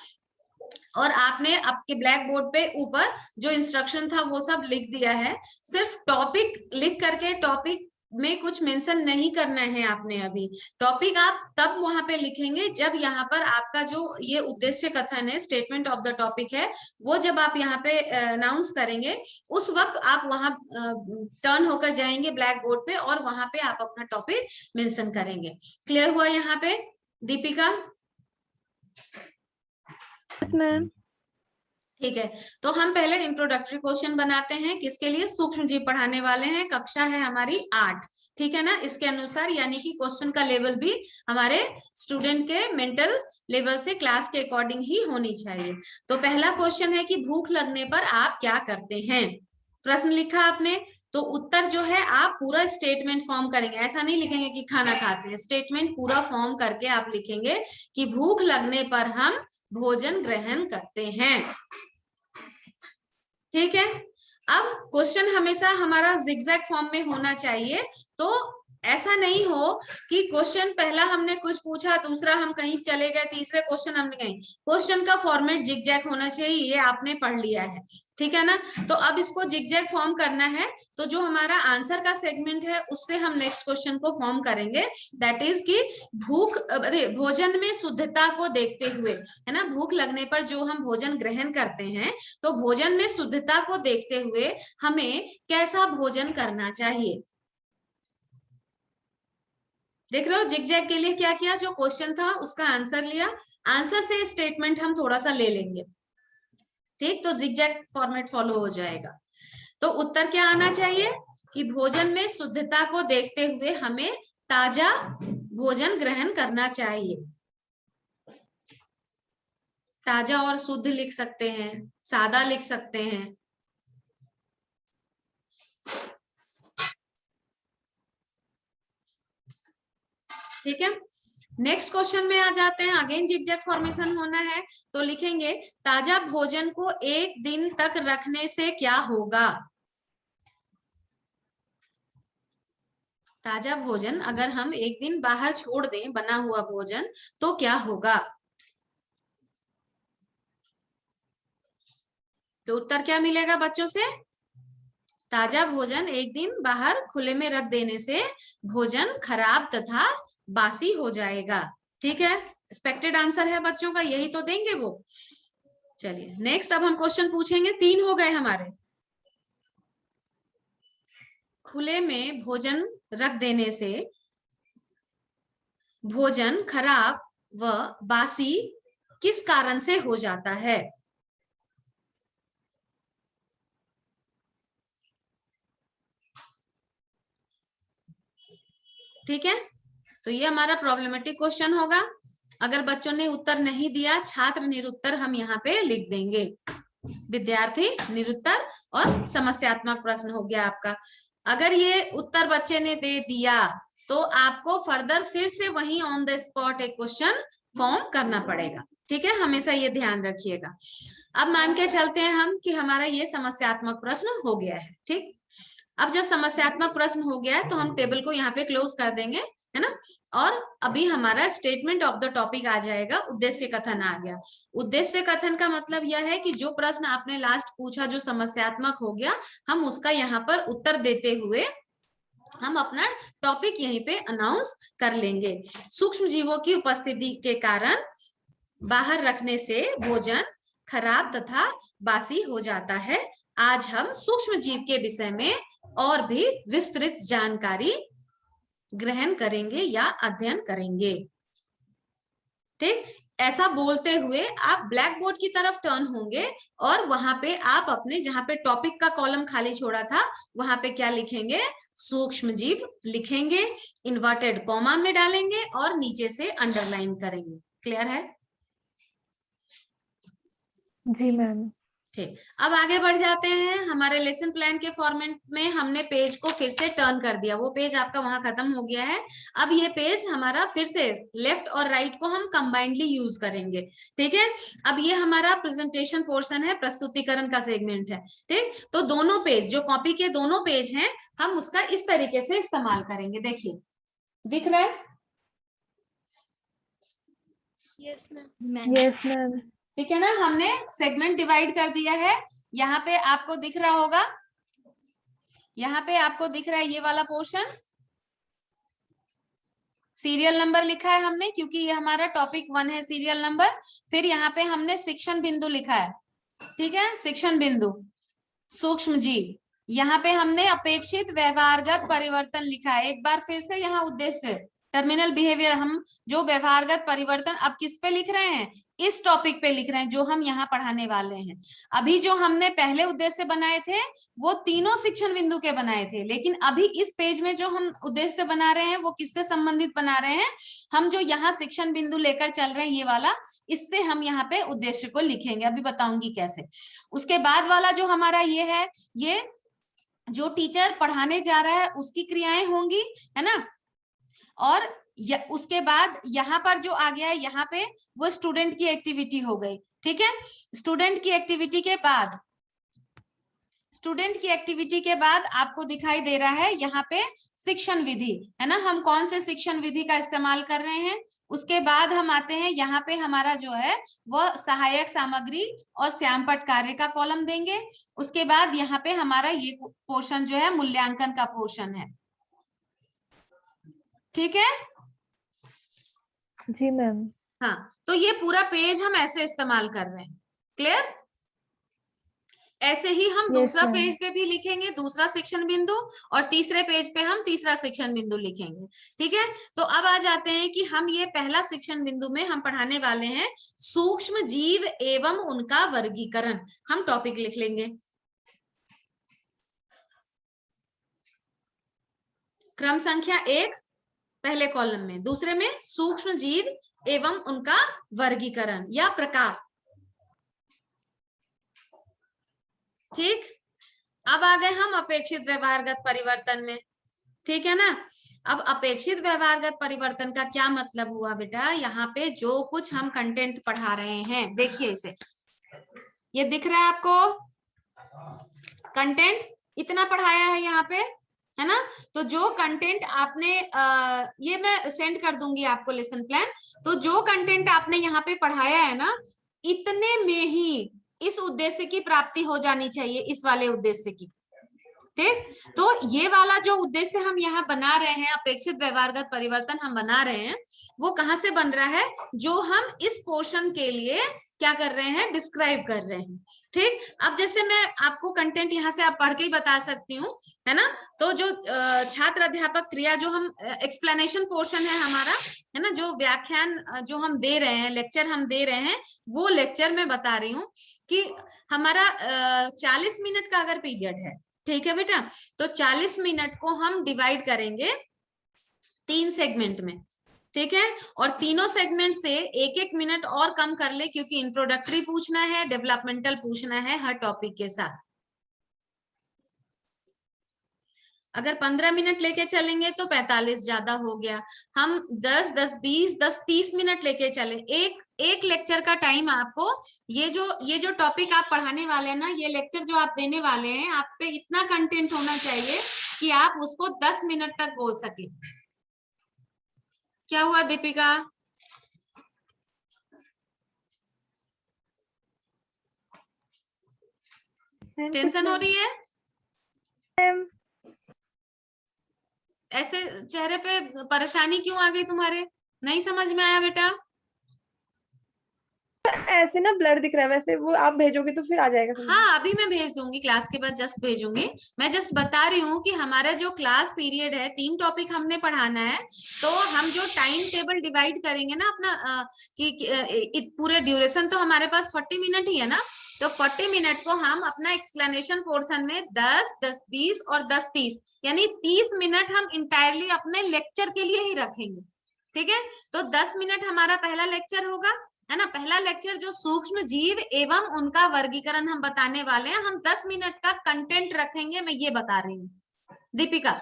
और आपने आपके ब्लैक बोर्ड पे ऊपर जो इंस्ट्रक्शन था वो सब लिख दिया है। सिर्फ टॉपिक लिख करके टॉपिक में कुछ मेंशन नहीं करना है आपने, अभी टॉपिक आप तब वहां पे लिखेंगे जब यहाँ पर आपका जो ये उद्देश्य कथन है, स्टेटमेंट ऑफ द टॉपिक है, वो जब आप यहाँ पे अनाउंस करेंगे उस वक्त आप वहां टर्न होकर जाएंगे ब्लैक बोर्ड पे और वहां पे आप अपना टॉपिक मेंशन करेंगे। क्लियर हुआ यहाँ पे दीपिका? मैम। ठीक है, तो हम पहले इंट्रोडक्टरी क्वेश्चन बनाते हैं, किसके लिए, सूक्ष्म जीव पढ़ाने वाले हैं, कक्षा है हमारी 8, ठीक है ना, इसके अनुसार, यानी कि क्वेश्चन का लेवल भी हमारे स्टूडेंट के मेंटल लेवल से क्लास के अकॉर्डिंग ही होनी चाहिए। तो पहला क्वेश्चन है कि भूख लगने पर आप क्या करते हैं, प्रश्न लिखा आपने, तो उत्तर जो है आप पूरा स्टेटमेंट फॉर्म करेंगे, ऐसा नहीं लिखेंगे कि खाना खाते हैं, स्टेटमेंट पूरा फॉर्म करके आप लिखेंगे कि भूख लगने पर हम भोजन ग्रहण करते हैं। ठीक है, अब क्वेश्चन हमेशा हमारा जिगजैग फॉर्म में होना चाहिए, तो ऐसा नहीं हो कि क्वेश्चन पहला हमने कुछ पूछा, दूसरा हम कहीं चले गए, तीसरे क्वेश्चन हमने कहीं, क्वेश्चन का फॉर्मेट जिगजैग होना चाहिए, ये आपने पढ़ लिया है, ठीक है ना। तो अब इसको जिगजैग फॉर्म करना है, तो जो हमारा आंसर का सेगमेंट है उससे हम नेक्स्ट क्वेश्चन को फॉर्म करेंगे, दैट इज कि भूख, भोजन में शुद्धता को देखते हुए, है ना, भूख लगने पर जो हम भोजन ग्रहण करते हैं, तो भोजन में शुद्धता को देखते हुए हमें कैसा भोजन करना चाहिए। देख रहे हो जिगजैग के लिए क्या किया, जो क्वेश्चन था उसका आंसर लिया, आंसर से स्टेटमेंट हम थोड़ा सा ले लेंगे, ठीक, तो जिगजैग फॉर्मेट फॉलो हो जाएगा। तो उत्तर क्या आना चाहिए कि भोजन में शुद्धता को देखते हुए हमें ताजा भोजन ग्रहण करना चाहिए। ताजा और शुद्ध लिख सकते हैं, सादा लिख सकते हैं, ठीक है। नेक्स्ट क्वेश्चन में आ जाते हैं, अगेन जिगजैग फॉर्मेशन होना है, तो लिखेंगे ताजा भोजन को 1 दिन तक रखने से क्या होगा। ताजा भोजन अगर हम 1 दिन बाहर छोड़ दें, बना हुआ भोजन, तो क्या होगा। तो उत्तर क्या मिलेगा बच्चों से, ताजा भोजन 1 दिन बाहर खुले में रख देने से भोजन खराब तथा बासी हो जाएगा। ठीक है, एक्सपेक्टेड आंसर है बच्चों का, यही तो देंगे वो। चलिए नेक्स्ट, अब हम क्वेश्चन पूछेंगे, 3 हो गए हमारे। खुले में भोजन रख देने से भोजन खराब व बासी किस कारण से हो जाता है। ठीक है, तो ये हमारा प्रॉब्लमेटिक क्वेश्चन होगा। अगर बच्चों ने उत्तर नहीं दिया, छात्र निरुत्तर हम यहाँ पे लिख देंगे, विद्यार्थी निरुत्तर और समस्यात्मक प्रश्न हो गया आपका। अगर ये उत्तर बच्चे ने दे दिया तो आपको फर्दर फिर से वही ऑन द स्पॉट एक क्वेश्चन फॉर्म करना पड़ेगा। ठीक है, हमेशा ये ध्यान रखिएगा। अब मान के चलते हैं हम कि हमारा ये समस्यात्मक प्रश्न हो गया है। ठीक, अब जब समस्यात्मक प्रश्न हो गया है तो हम टेबल को यहाँ पे क्लोज कर देंगे, है ना, और अभी हमारा स्टेटमेंट ऑफ द टॉपिक आ जाएगा, उद्देश्य कथन आ गया। उद्देश्य कथन का मतलब यह है कि जो प्रश्न आपने लास्ट पूछा जो समस्यात्मक हो गया, हम उसका यहाँ पर उत्तर देते हुए हम अपना टॉपिक यहीं पे अनाउंस कर लेंगे। सूक्ष्म जीवों की उपस्थिति के कारण बाहर रखने से भोजन खराब तथा बासी हो जाता है। आज हम सूक्ष्म जीव के विषय में और भी विस्तृत जानकारी ग्रहण करेंगे या अध्ययन करेंगे। ठीक, ऐसा बोलते हुए आप ब्लैक बोर्ड की तरफ टर्न होंगे और वहां पे आप अपने जहां पे टॉपिक का कॉलम खाली छोड़ा था वहां पे क्या लिखेंगे, सूक्ष्म जीव लिखेंगे, इन्वर्टेड कॉमा में डालेंगे और नीचे से अंडरलाइन करेंगे। क्लियर है? जी मैम। ठीक, अब आगे बढ़ जाते हैं। हमारे लेसन प्लान के फॉर्मेट में हमने पेज को फिर से टर्न कर दिया, वो पेज आपका वहां खत्म हो गया है। अब ये पेज हमारा फिर से लेफ्ट और राइट को हम कंबाइंडली यूज करेंगे। ठीक है, अब ये हमारा प्रेजेंटेशन पोर्शन है, प्रस्तुतिकरण का सेगमेंट है। ठीक, तो दोनों पेज जो कॉपी के दोनों पेज हैं हम उसका इस तरीके से इस्तेमाल करेंगे। देखिए दिख रहा है? Yes ma'am. Yes ma'am. ठीक है ना, हमने सेगमेंट डिवाइड कर दिया है। यहाँ पे आपको दिख रहा होगा, यहाँ पे आपको दिख रहा है ये वाला पोर्शन, सीरियल नंबर लिखा है हमने क्योंकि ये हमारा टॉपिक 1 है, सीरियल नंबर। फिर यहाँ पे हमने शिक्षण बिंदु लिखा है। ठीक है, शिक्षण बिंदु, सूक्ष्म जीव। यहाँ पे हमने अपेक्षित व्यवहारगत परिवर्तन लिखा है। एक बार फिर से यहाँ उद्देश्य, टर्मिनल बिहेवियर, हम जो व्यवहारगत परिवर्तन अब किस पे लिख रहे हैं, इस टॉपिक पे लिख रहे हैं जो हम यहाँ पढ़ाने वाले हैं। अभी जो हमने पहले उद्देश्य बनाए थे वो तीनों शिक्षण बिंदु के बनाए थे, लेकिन अभी इस पेज में जो हम उद्देश्य बना रहे हैं वो किससे संबंधित बना रहे हैं, हम जो यहाँ शिक्षण बिंदु लेकर चल रहे हैं ये वाला, इससे हम यहाँ पे उद्देश्य को लिखेंगे। अभी बताऊंगी कैसे। उसके बाद वाला जो हमारा ये है, ये जो टीचर पढ़ाने जा रहा है उसकी क्रियाएं होंगी, है ना। और उसके बाद यहाँ पर जो आ गया है यहाँ पे वो स्टूडेंट की एक्टिविटी हो गई। ठीक है, स्टूडेंट की एक्टिविटी के बाद, स्टूडेंट की एक्टिविटी के बाद आपको दिखाई दे रहा है यहाँ पे शिक्षण विधि, है ना, हम कौन से शिक्षण विधि का इस्तेमाल कर रहे हैं। उसके बाद हम आते हैं यहाँ पे हमारा जो है वह सहायक सामग्री और श्यामपट्ट कार्य का कॉलम देंगे। उसके बाद यहाँ पे हमारा ये पोर्शन जो है मूल्यांकन का पोर्शन है। ठीक है जी मैम। हाँ, तो ये पूरा पेज हम ऐसे इस्तेमाल कर रहे हैं। क्लियर? ऐसे ही हम दूसरा पेज पे भी लिखेंगे दूसरा शिक्षण बिंदु, और तीसरे पेज पे हम तीसरा शिक्षण बिंदु लिखेंगे। ठीक है, तो अब आ जाते हैं कि हम ये पहला शिक्षण बिंदु में हम पढ़ाने वाले हैं सूक्ष्म जीव एवं उनका वर्गीकरण। हम टॉपिक लिख लेंगे, क्रम संख्या 1 पहले कॉलम में, दूसरे में सूक्ष्म जीव एवं उनका वर्गीकरण या प्रकार। ठीक, अब आ गए हम अपेक्षित व्यवहारगत परिवर्तन में। ठीक है ना, अब अपेक्षित व्यवहारगत परिवर्तन का क्या मतलब हुआ बेटा, यहाँ पे जो कुछ हम कंटेंट पढ़ा रहे हैं, देखिए इसे, ये दिख रहा है आपको, कंटेंट इतना पढ़ाया है यहाँ पे, है ना। तो जो कंटेंट आपने ये मैं सेंड कर दूंगी आपको लेसन प्लान, तो जो कंटेंट आपने यहाँ पे पढ़ाया है ना, इतने में ही इस उद्देश्य की प्राप्ति हो जानी चाहिए, इस वाले उद्देश्य की। ठीक, तो ये वाला जो उद्देश्य हम यहाँ बना रहे हैं, अपेक्षित व्यवहारगत परिवर्तन हम बना रहे हैं, वो कहाँ से बन रहा है, जो हम इस पोर्शन के लिए क्या कर रहे हैं, डिस्क्राइब कर रहे हैं। ठीक, अब जैसे मैं आपको कंटेंट यहाँ से आप पढ़ के ही बता सकती हूँ, है ना। तो जो छात्र अध्यापक क्रिया, जो हम एक्सप्लेनेशन पोर्शन है हमारा, है ना, जो व्याख्यान जो हम दे रहे हैं, लेक्चर हम दे रहे हैं, वो लेक्चर में बता रही हूँ कि हमारा 40 मिनट का अगर पीरियड है, ठीक है बेटा, तो 40 मिनट को हम डिवाइड करेंगे 3 सेगमेंट में। ठीक है, और तीनों सेगमेंट से 1-1 मिनट और कम कर ले, क्योंकि इंट्रोडक्टरी पूछना है, डेवलपमेंटल पूछना है हर टॉपिक के साथ। अगर 15 मिनट लेके चलेंगे तो 45 ज्यादा हो गया, हम 10, 10, 20, 10, 30 मिनट लेके चले। एक लेक्चर का टाइम आपको, ये जो टॉपिक आप पढ़ाने वाले हैं ना, ये लेक्चर जो आप देने वाले हैं, आप पे इतना कंटेंट होना चाहिए कि आप उसको 10 मिनट तक बोल सके। क्या हुआ दीपिका, टेंशन हो रही है? ऐसे चेहरे पे परेशानी क्यों आ गई तुम्हारे, नहीं समझ में आया बेटा? ऐसे ना ब्लर दिख रहा है, वैसे वो आप भेजोगे तो फिर आ जाएगा समझ में। हाँ अभी मैं भेज दूंगी, क्लास के बाद जस्ट भेजूंगी। मैं जस्ट बता रही हूँ कि हमारा जो क्लास पीरियड है 3 टॉपिक हमने पढ़ाना है, तो हम जो टाइम टेबल डिवाइड करेंगे ना अपना पूरे ड्यूरेशन तो हमारे पास 40 मिनट ही है ना, तो 40 मिनट को हम अपना एक्सप्लेनेशन पोर्शन में 10, 10, 20 और 10, 30 यानी 30 मिनट हम इंटायरली अपने लेक्चर के लिए ही रखेंगे। ठीक है, तो 10 मिनट हमारा पहला लेक्चर होगा, है ना। पहला लेक्चर जो सूक्ष्म जीव एवं उनका वर्गीकरण हम बताने वाले हैं, हम 10 मिनट का कंटेंट रखेंगे, मैं ये बता रही हूँ। दीपिका,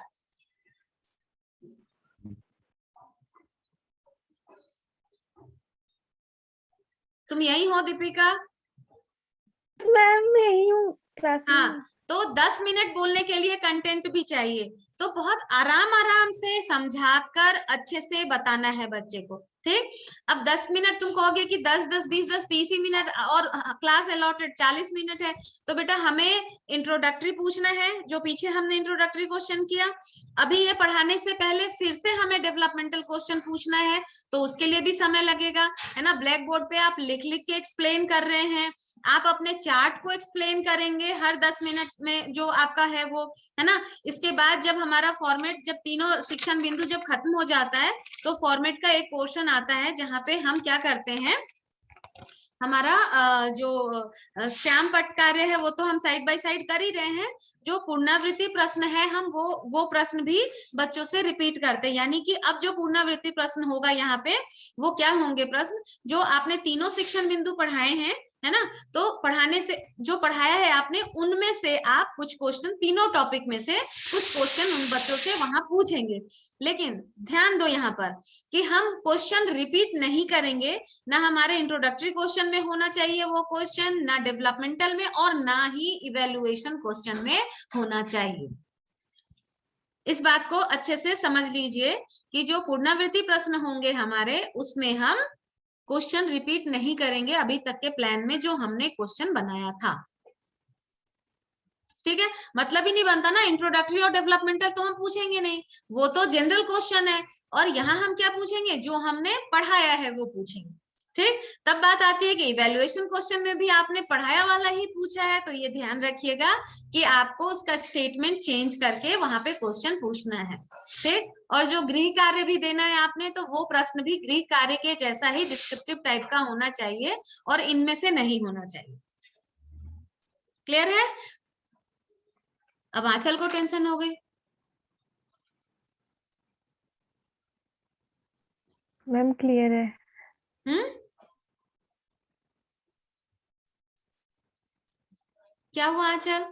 तुम यही हो दीपिका? मैम मैं यही हूँ क्लास में। हाँ, तो 10 मिनट बोलने के लिए कंटेंट भी चाहिए, तो बहुत आराम आराम से समझाकर अच्छे से बताना है बच्चे को। ठीक, अब 10 मिनट तुम कहोगे कि 10, 10, 20, 10, 30 ही मिनट और क्लास अलॉटेड 40 मिनट है, तो बेटा हमें इंट्रोडक्टरी पूछना है, जो पीछे हमने इंट्रोडक्टरी क्वेश्चन किया। अभी ये पढ़ाने से पहले फिर से हमें डेवलपमेंटल क्वेश्चन पूछना है, तो उसके लिए भी समय लगेगा, है ना। ब्लैक बोर्ड पे आप लिख लिख के एक्सप्लेन कर रहे हैं, आप अपने चार्ट को एक्सप्लेन करेंगे हर 10 मिनट में जो आपका है वो, है ना। इसके बाद जब हमारा फॉर्मेट, जब तीनों शिक्षण बिंदु जब खत्म हो जाता है, तो फॉर्मेट का एक पोर्शन आता है जहां पे हम क्या करते हैं, हमारा जो श्याम पट कार्य है वो तो हम साइड बाय साइड कर ही रहे हैं, जो पुनरावृत्ति प्रश्न है हम वो प्रश्न भी बच्चों से रिपीट करते हैं। यानी कि अब जो पुनरावृत्ति प्रश्न होगा यहाँ पे, वो क्या होंगे प्रश्न, जो आपने तीनों शिक्षण बिंदु पढ़ाए हैं, है ना, तो पढ़ाने से जो पढ़ाया है आपने उनमें से आप कुछ क्वेश्चन, तीनों टॉपिक में से कुछ क्वेश्चन उन बच्चों से वहां पूछेंगे। लेकिन ध्यान दो यहाँ पर कि हम क्वेश्चन रिपीट नहीं करेंगे, ना हमारे इंट्रोडक्टरी क्वेश्चन में होना चाहिए वो क्वेश्चन, ना डेवलपमेंटल में, और ना ही इवेल्युएशन क्वेश्चन में होना चाहिए। इस बात को अच्छे से समझ लीजिए कि जो पुनरावृत्ति प्रश्न होंगे हमारे, उसमें हम क्वेश्चन रिपीट नहीं करेंगे अभी तक के प्लान में जो हमने क्वेश्चन बनाया था। ठीक है, मतलब ही नहीं बनता ना, इंट्रोडक्टरी और डेवलपमेंटल तो हम पूछेंगे नहीं, वो तो जनरल क्वेश्चन है, और यहाँ हम क्या पूछेंगे, जो हमने पढ़ाया है वो पूछेंगे। ठीक, तब बात आती है कि इवेल्युएशन क्वेश्चन में भी आपने पढ़ाया वाला ही पूछा है, तो ये ध्यान रखिएगा कि आपको उसका स्टेटमेंट चेंज करके वहां पे क्वेश्चन पूछना है। ठीक, और जो गृह कार्य भी देना है आपने, तो वो प्रश्न भी गृह कार्य के जैसा ही डिस्क्रिप्टिव टाइप का होना चाहिए, और इनमें से नहीं होना चाहिए। क्लियर है? अब आंचल को टेंशन हो गई। मैम क्लियर है। क्या हुआ आंचल?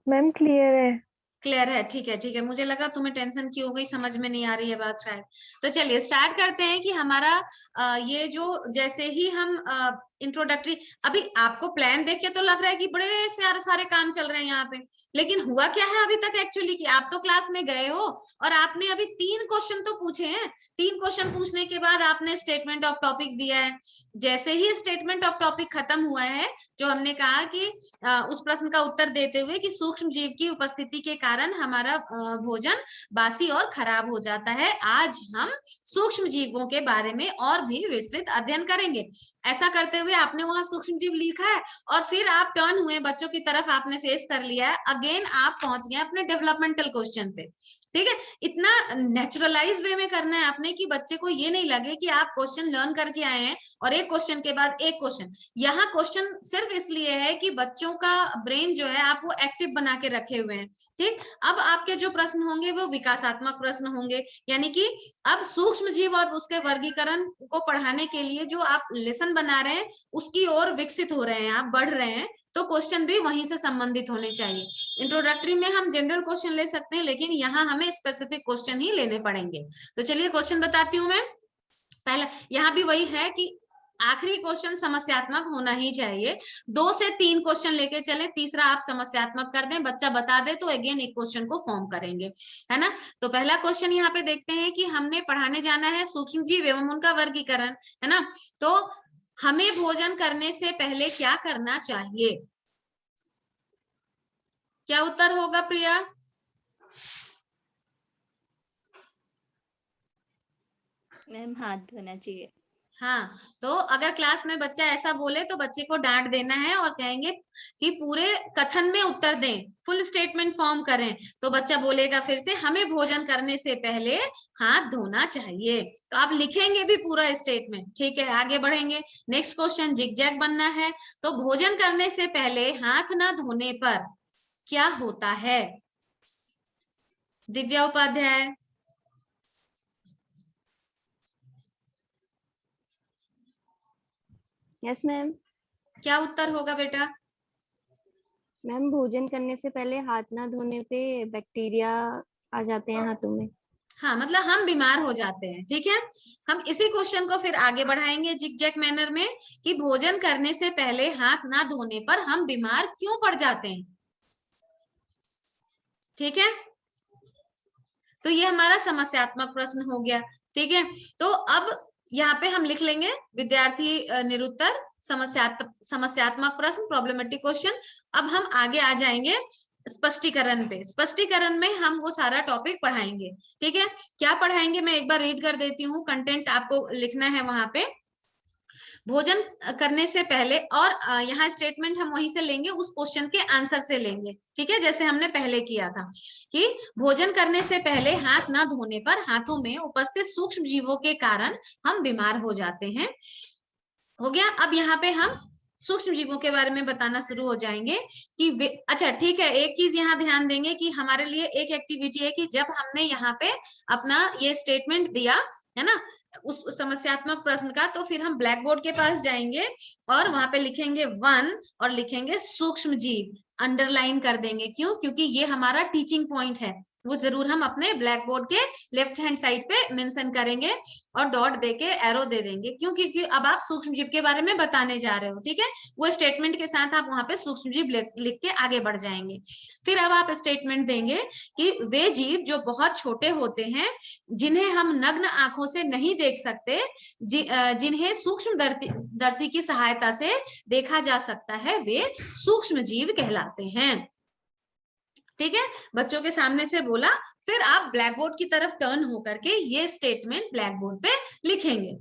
मैम क्लियर है। क्लियर है, ठीक है ठीक है, मुझे लगा तुम्हें टेंशन की हो गई, समझ में नहीं आ रही है बात शायद। तो चलिए स्टार्ट करते हैं कि हमारा ये जो, जैसे ही हम इंट्रोडक्टरी, अभी आपको प्लान देख के तो लग रहा है कि बड़े सारे काम चल रहे हैं यहाँ पे, लेकिन हुआ क्या है अभी तक एक्चुअली, कि आप तो क्लास में गए हो और आपने अभी 3 क्वेश्चन तो पूछे हैं। 3 क्वेश्चन पूछने के बाद आपने स्टेटमेंट ऑफ टॉपिक दिया है। जैसे ही स्टेटमेंट ऑफ टॉपिक खत्म हुआ है, जो हमने कहा कि उस प्रश्न का उत्तर देते हुए कि सूक्ष्म जीव की उपस्थिति के कारण हमारा भोजन बासी और खराब हो जाता है, आज हम सूक्ष्म जीवों के बारे में और भी विस्तृत अध्ययन करेंगे। ऐसा करते हुए आपने वहां सूक्ष्म जीव लिखा है, और फिर आप टर्न हुए बच्चों की तरफ, आपने फेस कर लिया है, अगेन आप पहुंच गए अपने डेवलपमेंटल क्वेश्चन पे। ठीक है, इतना नेचुरलाइज वे में करना है आपने कि बच्चे को ये नहीं लगे कि आप क्वेश्चन लर्न करके आए हैं और एक क्वेश्चन के बाद एक क्वेश्चन। यहाँ क्वेश्चन सिर्फ इसलिए है कि बच्चों का ब्रेन जो है आप वो एक्टिव बना के रखे हुए हैं। ठीक, अब आपके जो प्रश्न होंगे वो विकासात्मक प्रश्न होंगे, यानी कि अब सूक्ष्म जीव और उसके वर्गीकरण को पढ़ाने के लिए जो आप लेसन बना रहे हैं उसकी ओर विकसित हो रहे हैं, आप बढ़ रहे हैं, तो क्वेश्चन भी वहीं से संबंधित होने चाहिए। इंट्रोडक्टरी में हम जनरल क्वेश्चन ले सकते हैं, लेकिन यहाँ हमें स्पेसिफिक क्वेश्चन ही लेने पड़ेंगे। तो चलिए क्वेश्चन बताती हूँ मैं। पहला यहाँ भी वही है कि आखिरी क्वेश्चन समस्यात्मक होना ही चाहिए। 2 से 3 क्वेश्चन लेके चले, तीसरा आप समस्यात्मक कर दें, बच्चा बता दे तो अगेन एक क्वेश्चन को फॉर्म करेंगे, है ना। तो पहला क्वेश्चन यहाँ पे देखते हैं कि हमने पढ़ाने जाना है सूक्ष्म जीव एवं उनका वर्गीकरण, है ना। तो हमें भोजन करने से पहले क्या करना चाहिए? क्या उत्तर होगा प्रिया? मैम हाथ धोना चाहिए। हाँ, तो अगर क्लास में बच्चा ऐसा बोले तो बच्चे को डांट देना है और कहेंगे कि पूरे कथन में उत्तर दें, फुल स्टेटमेंट फॉर्म करें। तो बच्चा बोलेगा फिर से, हमें भोजन करने से पहले हाथ धोना चाहिए। तो आप लिखेंगे भी पूरा स्टेटमेंट। ठीक है, आगे बढ़ेंगे। नेक्स्ट क्वेश्चन जिगजैग बनना है। तो भोजन करने से पहले हाथ न धोने पर क्या होता है? दिव्या उपाध्याय। Yes ma'am. क्या उत्तर होगा बेटा? मैम भोजन करने से पहले हाथ ना धोने पे बैक्टीरिया आ जाते हैं हाथों में। हाँ, मतलब हम बीमार हो जाते हैं। ठीक है, हम इसी क्वेश्चन को फिर आगे बढ़ाएंगे जिगजैग मैनर में कि भोजन करने से पहले हाथ ना धोने पर हम बीमार क्यों पड़ जाते हैं। ठीक है, तो ये हमारा समस्यात्मक प्रश्न हो गया। ठीक है, तो अब यहाँ पे हम लिख लेंगे विद्यार्थी निरुत्तर समस्यात्मक प्रश्न, प्रॉब्लमेटिक क्वेश्चन। अब हम आगे आ जाएंगे स्पष्टीकरण पे। स्पष्टीकरण में हम वो सारा टॉपिक पढ़ाएंगे। ठीक है, क्या पढ़ाएंगे मैं एक बार रीड कर देती हूँ, कंटेंट आपको लिखना है वहां पे। भोजन करने से पहले, और यहाँ स्टेटमेंट हम वहीं से लेंगे, उस क्वेश्चन के आंसर से लेंगे। ठीक है, जैसे हमने पहले किया था कि भोजन करने से पहले हाथ ना धोने पर हाथों में उपस्थित सूक्ष्म जीवों के कारण हम बीमार हो जाते हैं। हो गया। अब यहाँ पे हम सूक्ष्म जीवों के बारे में बताना शुरू हो जाएंगे कि वे, अच्छा ठीक है, एक चीज यहाँ ध्यान देंगे कि हमारे लिए एक एक्टिविटी है कि जब हमने यहाँ पे अपना ये स्टेटमेंट दिया है ना उस समस्यात्मक प्रश्न का, तो फिर हम ब्लैक बोर्ड के पास जाएंगे और वहां पे लिखेंगे 1 और लिखेंगे सूक्ष्म जीव, अंडरलाइन कर देंगे। क्यों? क्योंकि ये हमारा टीचिंग पॉइंट है, वो जरूर हम अपने ब्लैक बोर्ड के लेफ्ट हैंड साइड पे मेंशन करेंगे और डॉट देके एरो दे देंगे। क्यों? क्योंकि अब आप सूक्ष्म जीव के बारे में बताने जा रहे हो। ठीक है, वो स्टेटमेंट के साथ आप वहां पे सूक्ष्म जीव लिख के आगे बढ़ जाएंगे। फिर अब आप स्टेटमेंट देंगे कि वे जीव जो बहुत छोटे होते हैं, जिन्हें हम नग्न आंखों से नहीं देख सकते, जिन्हें सूक्ष्म दर्शी की सहायता से देखा जा सकता है, वे सूक्ष्म जीव कहलाते हैं। ठीक है, बच्चों के सामने से बोला, फिर आप ब्लैक बोर्ड की तरफ टर्न होकर के ये स्टेटमेंट ब्लैक बोर्ड पे लिखेंगे।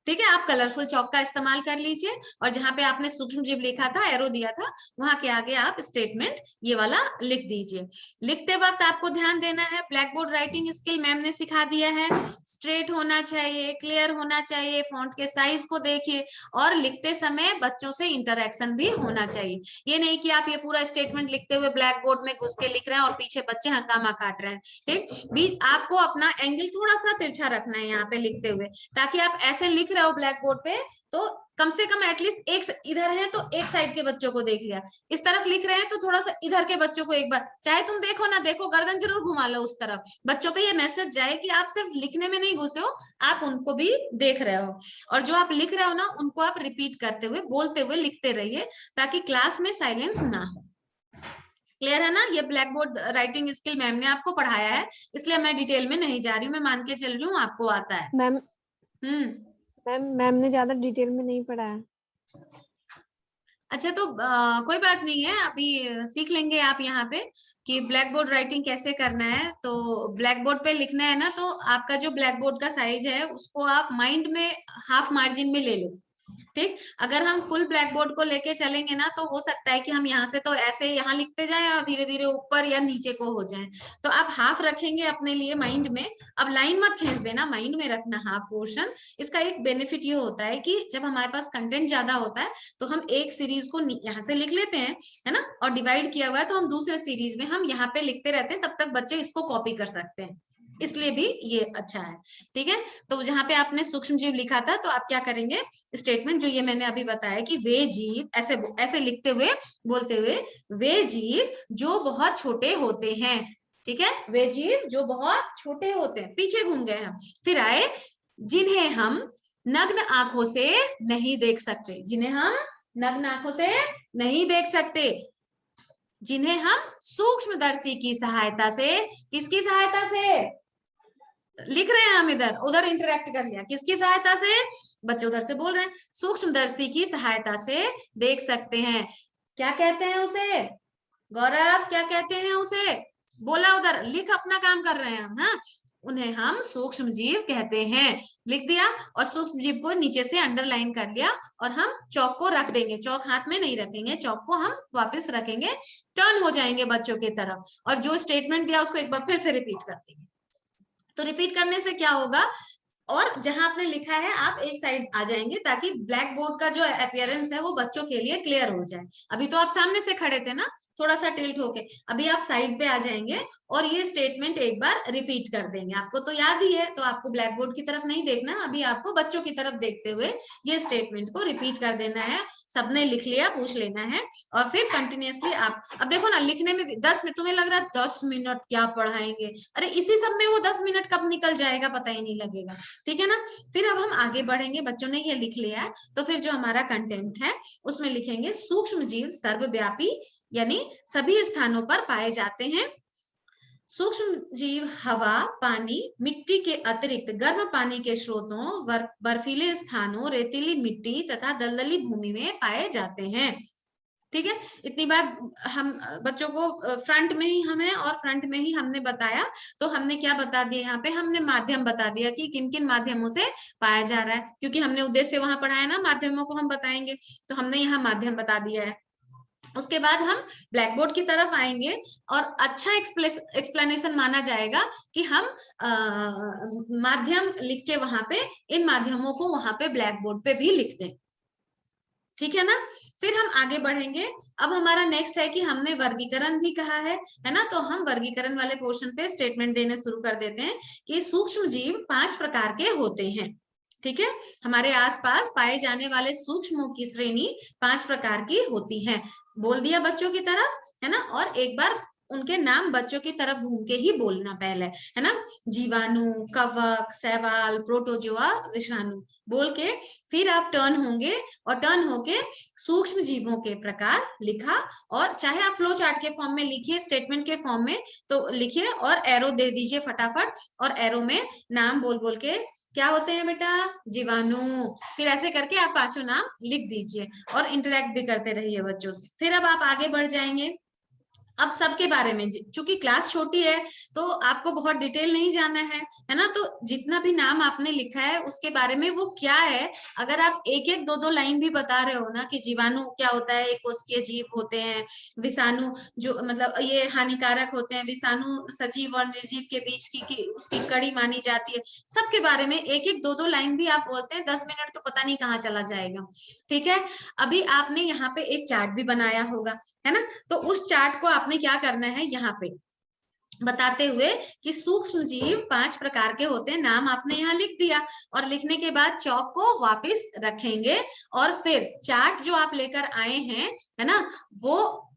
ठीक है, आप कलरफुल चौक का इस्तेमाल कर लीजिए और जहां पे आपने सूक्ष्म जीव लिखा था, एरो दिया था, वहां के आगे आप स्टेटमेंट ये वाला लिख दीजिए। लिखते वक्त आपको ध्यान देना है, black board writing skill ma'am ने सिखा दिया है, स्ट्रेट होना चाहिए, क्लियर होना चाहिए, फॉन्ट के साइज को देखिए और लिखते समय बच्चों से इंटरेक्शन भी होना चाहिए। ये नहीं कि आप ये पूरा स्टेटमेंट लिखते हुए ब्लैक बोर्ड में घुस के लिख रहे हैं और पीछे बच्चे हंगामा काट रहे हैं। ठीक, बीच आपको अपना एंगल थोड़ा सा तिरछा रखना है यहाँ पे लिखते हुए, ताकि आप ऐसे लिख रहे हो ब्लैक बोर्ड पे तो कम से कम एटलीस्ट एक इधर है तो एक साइड के बच्चों को देख लिया, इस तरफ लिख रहे हैं तो थोड़ा सा इधर के बच्चों को एक बार, चाहे तुम देखो ना देखो, गर्दन जरूर घुमा लो उस तरफ, बच्चों पे ये मैसेज जाए कि आप सिर्फ लिखने में नहीं घुसे हो, आप उनको भी देख रहे हो। और जो आप लिख रहे हो ना उनको आप रिपीट करते हुए, बोलते हुए लिखते रहिए, ताकि क्लास में साइलेंस ना हो। क्लियर है ना? ये black board writing skill ma'am ने आपको पढ़ाया है, इसलिए मैं डिटेल में नहीं जा रही हूँ, मैं मान के चल रही हूँ आपको आता है। मैम मैम ने ज्यादा डिटेल में नहीं पढ़ाया। अच्छा, तो कोई बात नहीं है, अभी सीख लेंगे आप यहाँ पे कि ब्लैक बोर्ड राइटिंग कैसे करना है। तो ब्लैक बोर्ड पे लिखना है ना, तो आपका जो ब्लैक बोर्ड का साइज है उसको आप माइंड में हाफ मार्जिन में ले लो। ठीक, अगर हम फुल ब्लैक बोर्ड को लेके चलेंगे ना, तो हो सकता है कि हम यहाँ से तो ऐसे यहाँ लिखते जाएं और धीरे धीरे ऊपर या नीचे को हो जाएं। तो आप हाफ रखेंगे अपने लिए माइंड में। अब लाइन मत खींच देना, माइंड में रखना हाफ पोर्शन। इसका एक बेनिफिट ये होता है कि जब हमारे पास कंटेंट ज्यादा होता है तो हम एक सीरीज को यहाँ से लिख लेते हैं, है ना, और डिवाइड किया हुआ है तो हम दूसरे सीरीज में हम यहाँ पे लिखते रहते हैं, तब तक बच्चे इसको कॉपी कर सकते हैं, इसलिए भी ये अच्छा है। ठीक है, तो जहां पे आपने सूक्ष्म जीव लिखा था तो आप क्या करेंगे, स्टेटमेंट जो ये मैंने अभी बताया कि वे जीव, ऐसे ऐसे लिखते हुए बोलते हुए, वे जीव जो बहुत छोटे होते हैं। ठीक है, वे जीव जो बहुत छोटे होते हैं, पीछे घूम गए हम, फिर आए, जिन्हें हम नग्न आंखों से नहीं देख सकते, जिन्हें हम नग्न आंखों से नहीं देख सकते, जिन्हें हम सूक्ष्मदर्शी की सहायता से, किसकी सहायता से लिख रहे हैं हम, इधर उधर इंटरेक्ट कर लिया, किसकी सहायता से, बच्चे उधर से बोल रहे हैं, सूक्ष्मदर्शी की सहायता से देख सकते हैं। क्या कहते हैं उसे गौरव, क्या कहते हैं उसे, बोला उधर, लिख, अपना काम कर रहे हैं हम। हाँ, उन्हें हम सूक्ष्म जीव कहते हैं। लिख दिया और सूक्ष्म जीव को नीचे से अंडरलाइन कर लिया और हम चौक को रख देंगे, चौक हाथ में नहीं रखेंगे, चौक को हम वापस रखेंगे, टर्न हो जाएंगे बच्चों की तरफ और जो स्टेटमेंट दिया उसको एक बार फिर से रिपीट कर देंगे। तो रिपीट करने से क्या होगा, और जहां आपने लिखा है आप एक साइड आ जाएंगे ताकि ब्लैक बोर्ड का जो अपीयरेंस है वो बच्चों के लिए क्लियर हो जाए। अभी तो आप सामने से खड़े थे ना, थोड़ा सा टिल्ट होके, अभी आप साइड पे आ जाएंगे और ये स्टेटमेंट एक बार रिपीट कर देंगे। आपको तो याद ही है, तो आपको ब्लैक बोर्ड की तरफ नहीं देखना, अभी आपको बच्चों की तरफ देखते हुए ये स्टेटमेंट को रिपीट कर देना है। सबने लिख लिया, पूछ लेना है और फिर कंटिन्यूअसली आप, अब देखो ना लिखने में भी 10 मिनट, तुम्हें लग रहा है 10 मिनट क्या पढ़ाएंगे, अरे इसी सब में वो 10 मिनट कब निकल जाएगा पता ही नहीं लगेगा, ठीक है ना। फिर अब हम आगे बढ़ेंगे, बच्चों ने ये लिख लिया है तो फिर जो हमारा कंटेंट है उसमें लिखेंगे सूक्ष्म जीव सर्वव्यापी यानी सभी स्थानों पर पाए जाते हैं। सूक्ष्म जीव हवा, पानी, मिट्टी के अतिरिक्त गर्म पानी के स्रोतों, बर्फीले स्थानों, रेतीली मिट्टी तथा दलदली भूमि में पाए जाते हैं। ठीक है, इतनी बात हम बच्चों को फ्रंट में ही हमें और फ्रंट में ही हमने बताया। तो हमने क्या बता दिया यहाँ पे, हमने माध्यम बता दिया कि किन किन माध्यमों से पाया जा रहा है, क्योंकि हमने उद्देश्य वहां पढ़ाया ना, माध्यमों को हम बताएंगे, तो हमने यहाँ माध्यम बता दिया है। उसके बाद हम ब्लैक बोर्ड की तरफ आएंगे और अच्छा एक्सप्लेनेशन माना जाएगा कि हम माध्यम लिख के वहां पे इन माध्यमों को वहां पे ब्लैक बोर्ड पे भी लिख दें, ठीक है ना। फिर हम आगे बढ़ेंगे। अब हमारा नेक्स्ट है कि हमने वर्गीकरण भी कहा है ना, तो हम वर्गीकरण वाले पोर्शन पे स्टेटमेंट देने शुरू कर देते हैं कि सूक्ष्म जीव 5 प्रकार के होते हैं। ठीक है, हमारे आसपास पाए जाने वाले सूक्ष्मों की श्रेणी 5 प्रकार की होती है। बोल दिया बच्चों की तरफ, है ना, और एक बार उनके नाम बच्चों की तरफ घूम के ही बोलना पहले, है ना। जीवाणु, कवक, शैवाल, प्रोटोजोआ, विषाणु बोल के फिर आप टर्न होंगे और टर्न होके सूक्ष्म जीवों के प्रकार लिखा, और चाहे आप फ्लो चार्ट के फॉर्म में लिखिए, स्टेटमेंट के फॉर्म में तो लिखिए और एरो दे दीजिए फटाफट, और एरो में नाम बोल बोल के क्या होते हैं बेटा, जीवाणु, फिर ऐसे करके आप 5 नाम लिख दीजिए और इंटरेक्ट भी करते रहिए बच्चों से। फिर अब आप आगे बढ़ जाएंगे। अब सबके बारे में, चूंकि क्लास छोटी है तो आपको बहुत डिटेल नहीं जाना है ना, तो जितना भी नाम आपने लिखा है उसके बारे में वो क्या है, अगर आप एक एक दो दो लाइन भी बता रहे हो ना कि जीवाणु क्या होता है, एक कोशिकीय जीव होते हैं, विषाणु जो मतलब ये हानिकारक होते हैं, विषाणु सजीव और निर्जीव के बीच की उसकी कड़ी मानी जाती है, सबके बारे में एक एक दो दो लाइन भी आप बोलते हैं, 10 मिनट तो पता नहीं कहाँ चला जाएगा। ठीक है, अभी आपने यहाँ पे एक चार्ट भी बनाया होगा, है ना, तो उस चार्ट को आपने क्या करना है यहाँ पे बताते हुए कि सूक्ष्म जीव 5 प्रकार के होते हैं, नाम आपने यहाँ लिख दिया, और लिखने के बाद चौक को वापस रखेंगे और फिर चार्ट जो आप लेकर आए हैं, है ना, वो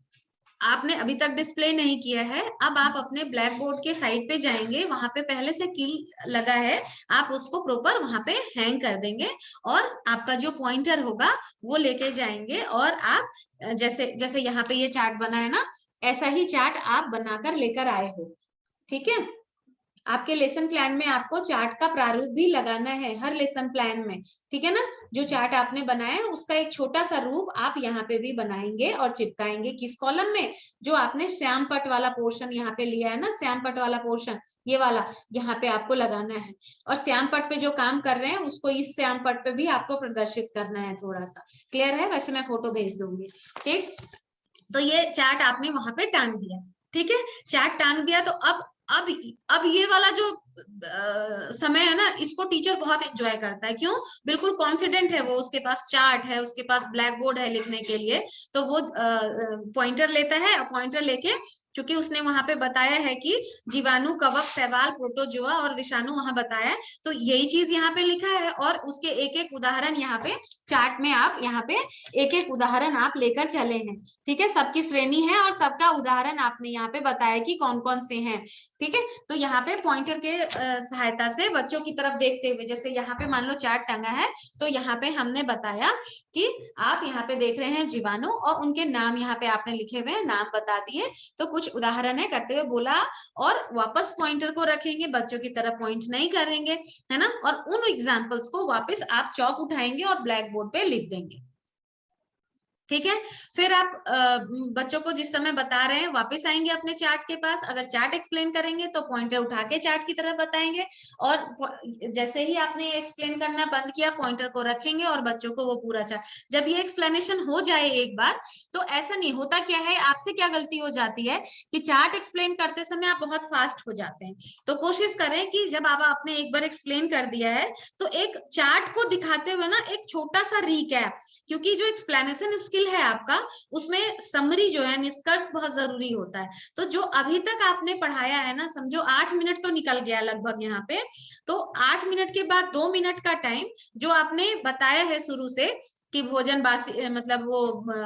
आपने अभी तक डिस्प्ले नहीं किया है। अब आप अपने ब्लैक बोर्ड के साइड पे जाएंगे, वहां पे पहले से कील लगा है, आप उसको प्रॉपर वहां पे हैंग कर देंगे और आपका जो पॉइंटर होगा वो लेके जाएंगे, और आप जैसे जैसे यहाँ पे ये चार्ट बना है ना, ऐसा ही चार्ट आप बनाकर लेकर आए हो। ठीक है, आपके लेसन प्लान में आपको चार्ट का प्रारूप भी लगाना है हर लेसन प्लान में, ठीक है ना। जो चार्ट आपने बनाया है उसका एक छोटा सा रूप आप यहाँ पे भी बनाएंगे और चिपकाएंगे, किस कॉलम में, जो आपने श्याम पट वाला पोर्शन यहाँ पे लिया है ना, श्याम पट वाला पोर्शन ये वाला यहाँ पे आपको लगाना है, और श्याम पट पे जो काम कर रहे हैं उसको इस श्याम पट पे भी आपको प्रदर्शित करना है। थोड़ा सा क्लियर है, वैसे मैं फोटो भेज दूंगी। ठीक, तो ये चार्ट आपने वहां पे टांग दिया, ठीक है, चार्ट टांग दिया। तो अब ये वाला जो समय है ना, इसको टीचर बहुत एंजॉय करता है, क्यों, बिल्कुल कॉन्फिडेंट है वो, उसके पास चार्ट है, उसके पास ब्लैक बोर्ड है लिखने के लिए, तो वो पॉइंटर लेता है, और पॉइंटर लेके क्योंकि उसने वहां पे बताया है कि जीवाणु, कवक, शैवाल, प्रोटोजोआ और विषाणु वहां बताया है, तो यही चीज यहाँ पे लिखा है, और उसके एक एक उदाहरण यहाँ पे चार्ट में आप यहाँ पे एक एक उदाहरण आप लेकर चले हैं। ठीक है, सबकी श्रेणी है और सबका उदाहरण आपने यहाँ पे बताया कि कौन कौन से हैं। ठीक है, तो यहाँ पे पॉइंटर के सहायता से बच्चों की तरफ देखते हुए, जैसे यहाँ पे मान लो चार्ट टंगा है, तो यहाँ पे हमने बताया कि आप यहाँ पे देख रहे हैं जीवाणु, और उनके नाम यहाँ पे आपने लिखे हुए हैं, नाम बता दिए, तो कुछ उदाहरण है करते हुए बोला, और वापस पॉइंटर को रखेंगे, बच्चों की तरफ पॉइंट नहीं करेंगे, है ना, और उन एग्जाम्पल्स को वापस आप चौक उठाएंगे और ब्लैक बोर्ड पे लिख देंगे। ठीक है। फिर आप बच्चों को जिस समय बता रहे हैं वापस आएंगे अपने चार्ट के पास, अगर चार्ट एक्सप्लेन करेंगे तो पॉइंटर उठा के चार्ट की तरफ बताएंगे, और जैसे ही आपने एक्सप्लेन करना बंद किया पॉइंटर को रखेंगे और बच्चों को वो पूरा चार्ट। जब ये एक्सप्लेनेशन हो जाए एक बार, तो ऐसा नहीं होता, क्या है आपसे क्या गलती हो जाती है कि चार्ट एक्सप्लेन करते समय आप बहुत फास्ट हो जाते हैं। तो कोशिश करें कि जब आपने एक बार एक्सप्लेन कर दिया है तो एक चार्ट को दिखाते हुए ना एक छोटा सा रीकैप, क्योंकि जो एक्सप्लेनेशन स्किल है आपका उसमें समरी जो है, निष्कर्ष बहुत जरूरी होता है। तो जो अभी तक आपने पढ़ाया है ना, समझो 8 मिनट तो निकल गया लगभग यहाँ पे, तो 8 मिनट के बाद 2 मिनट का टाइम जो आपने बताया है शुरू से कि भोजन बासी, मतलब वो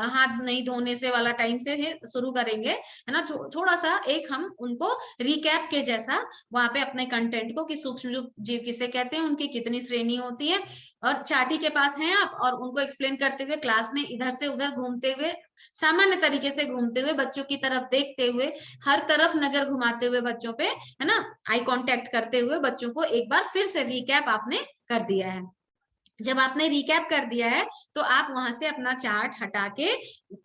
हाथ नहीं धोने से वाला टाइम से शुरू करेंगे, है ना। थोड़ा सा एक हम उनको रिकैप के जैसा वहां पे अपने कंटेंट को, कि सूक्ष्म जीव किसे कहते हैं, उनकी कितनी श्रेणी होती है, और चार्टी के पास हैं आप, और उनको एक्सप्लेन करते हुए क्लास में इधर से उधर घूमते हुए, सामान्य तरीके से घूमते हुए, बच्चों की तरफ देखते हुए, हर तरफ नजर घुमाते हुए बच्चों पे, है ना, आई कांटेक्ट करते हुए बच्चों को एक बार फिर से रिकैप आपने कर दिया है। जब आपने रिकैप कर दिया है तो आप वहां से अपना चार्ट हटा के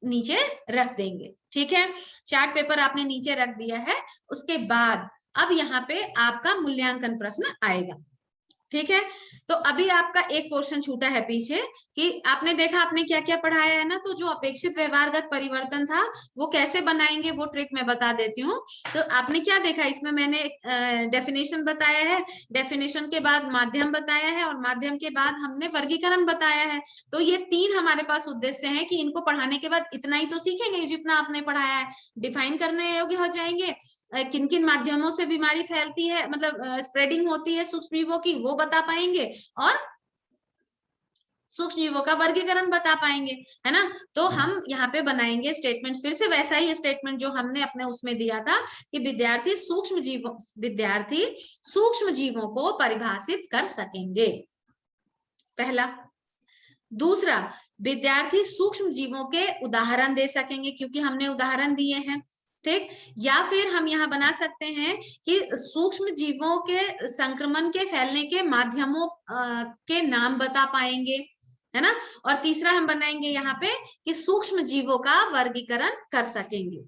नीचे रख देंगे। ठीक है, चार्ट पेपर आपने नीचे रख दिया है। उसके बाद अब यहाँ पे आपका मूल्यांकन प्रश्न आएगा। ठीक है, तो अभी आपका एक क्वेश्चन छूटा है पीछे, कि आपने देखा आपने क्या क्या पढ़ाया है ना, तो जो अपेक्षित व्यवहारगत परिवर्तन था वो कैसे बनाएंगे वो ट्रिक मैं बता देती हूँ। तो आपने क्या देखा, इसमें मैंने डेफिनेशन बताया है, डेफिनेशन के बाद माध्यम बताया है, और माध्यम के बाद हमने वर्गीकरण बताया है। तो ये 3 हमारे पास उद्देश्य हैं कि इनको पढ़ाने के बाद इतना ही तो सीखेंगे जितना आपने पढ़ाया है, डिफाइन करने योग्य हो जाएंगे, किन किन माध्यमों से बीमारी फैलती है, मतलब स्प्रेडिंग होती है सूक्ष्म जीवों की, वो बता पाएंगे, और सूक्ष्म जीवों का वर्गीकरण बता पाएंगे, है ना। तो हम यहाँ पे बनाएंगे स्टेटमेंट, फिर से वैसा ही स्टेटमेंट जो हमने अपने उसमें दिया था कि विद्यार्थी सूक्ष्म जीवों को परिभाषित कर सकेंगे, पहला। दूसरा, विद्यार्थी सूक्ष्म जीवों के उदाहरण दे सकेंगे, क्योंकि हमने उदाहरण दिए हैं। ठीक, या फिर हम यहाँ बना सकते हैं कि सूक्ष्म जीवों के संक्रमण के फैलने के माध्यमों के नाम बता पाएंगे, है ना। और तीसरा हम बनाएंगे यहाँ पे कि सूक्ष्म जीवों का वर्गीकरण कर सकेंगे।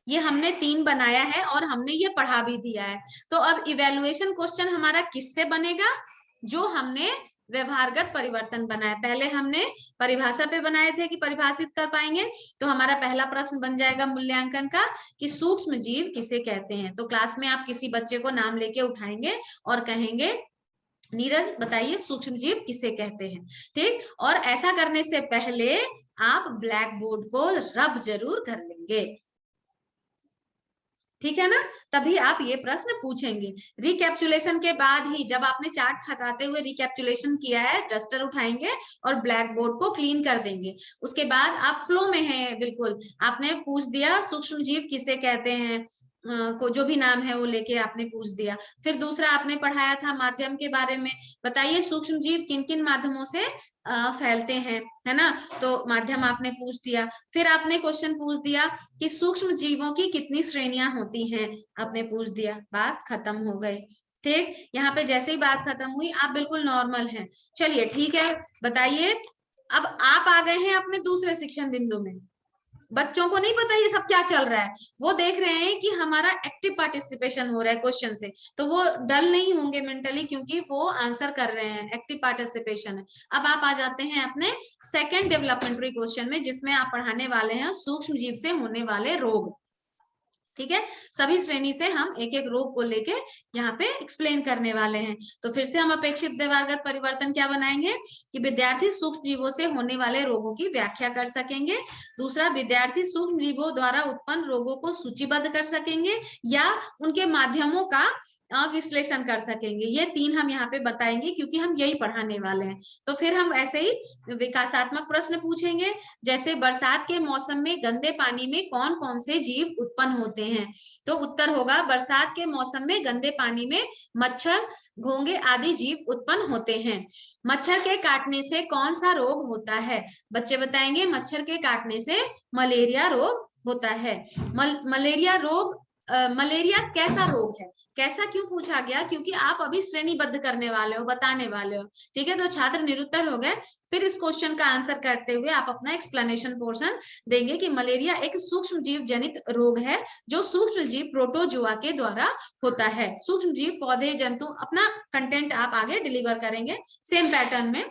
ये हमने 3 बनाया है और हमने ये पढ़ा भी दिया है। तो अब इवेल्युएशन क्वेश्चन हमारा किससे बनेगा, जो हमने व्यवहारगत परिवर्तन बनाया, पहले हमने परिभाषा पे बनाए थे कि परिभाषित कर पाएंगे, तो हमारा पहला प्रश्न बन जाएगा मूल्यांकन का कि सूक्ष्म जीव किसे कहते हैं। तो क्लास में आप किसी बच्चे को नाम लेके उठाएंगे और कहेंगे नीरज बताइए सूक्ष्म जीव किसे कहते हैं। ठीक, और ऐसा करने से पहले आप ब्लैक बोर्ड को रब जरूर कर लेंगे, ठीक है ना, तभी आप ये प्रश्न पूछेंगे। रिकैप्चुलेशन के बाद ही, जब आपने चार्ट हटाते हुए रिकैप्चुलेशन किया है, डस्टर उठाएंगे और ब्लैक बोर्ड को क्लीन कर देंगे। उसके बाद आप फ्लो में हैं, बिल्कुल आपने पूछ दिया सूक्ष्म जीव किसे कहते हैं, को जो भी नाम है वो लेके आपने पूछ दिया। फिर दूसरा आपने पढ़ाया था माध्यम के बारे में, बताइए सूक्ष्म जीव किन किन माध्यमों से फैलते हैं, है ना, तो माध्यम आपने पूछ दिया। फिर आपने क्वेश्चन पूछ दिया कि सूक्ष्म जीवों की कितनी श्रेणियां होती हैं, आपने पूछ दिया, बात खत्म हो गई। ठीक, यहाँ पे जैसे ही बात खत्म हुई आप बिल्कुल नॉर्मल हैं। चलिए ठीक है, बताइए अब आप आ गए हैं अपने दूसरे शिक्षण बिंदु में। बच्चों को नहीं पता ये सब क्या चल रहा है, वो देख रहे हैं कि हमारा एक्टिव पार्टिसिपेशन हो रहा है क्वेश्चन से, तो वो डल नहीं होंगे मेंटली, क्योंकि वो आंसर कर रहे हैं, एक्टिव पार्टिसिपेशन है। अब आप आ जाते हैं अपने सेकंड डेवलपमेंटरी क्वेश्चन में, जिसमें आप पढ़ाने वाले हैं सूक्ष्म जीव से होने वाले रोग। ठीक है, सभी श्रेणी से हम एक एक रोग को लेके यहाँ पे एक्सप्लेन करने वाले हैं। तो फिर से हम अपेक्षित व्यवहारगत परिवर्तन क्या बनाएंगे कि विद्यार्थी सूक्ष्म जीवों से होने वाले रोगों की व्याख्या कर सकेंगे। दूसरा, विद्यार्थी सूक्ष्म जीवों द्वारा उत्पन्न रोगों को सूचीबद्ध कर सकेंगे या उनके माध्यमों का विश्लेषण कर सकेंगे। ये 3 हम यहाँ पे बताएंगे, क्योंकि हम यही पढ़ाने वाले हैं। तो फिर हम ऐसे ही विकासात्मक प्रश्न पूछेंगे, जैसे बरसात के मौसम में गंदे पानी में कौन कौन से जीव उत्पन्न होते हैं। तो उत्तर होगा, बरसात के मौसम में गंदे पानी में मच्छर, घोंघे आदि जीव उत्पन्न होते हैं। मच्छर के काटने से कौन सा रोग होता है, बच्चे बताएंगे मच्छर के काटने से मलेरिया रोग होता है। मलेरिया रोग मलेरिया कैसा रोग है, कैसा क्यों पूछा गया, क्योंकि आप अभी श्रेणीबद्ध करने वाले हो, बताने वाले हो। ठीक है, तो छात्र निरुत्तर हो गए। फिर इस क्वेश्चन का आंसर करते हुए आप अपना एक्सप्लेनेशन पोर्शन देंगे कि मलेरिया एक सूक्ष्म जीव जनित रोग है जो सूक्ष्म जीव प्रोटोजुआ के द्वारा होता है। सूक्ष्म जीव, पौधे, जंतु, अपना कंटेंट आप आगे डिलीवर करेंगे सेम पैटर्न में।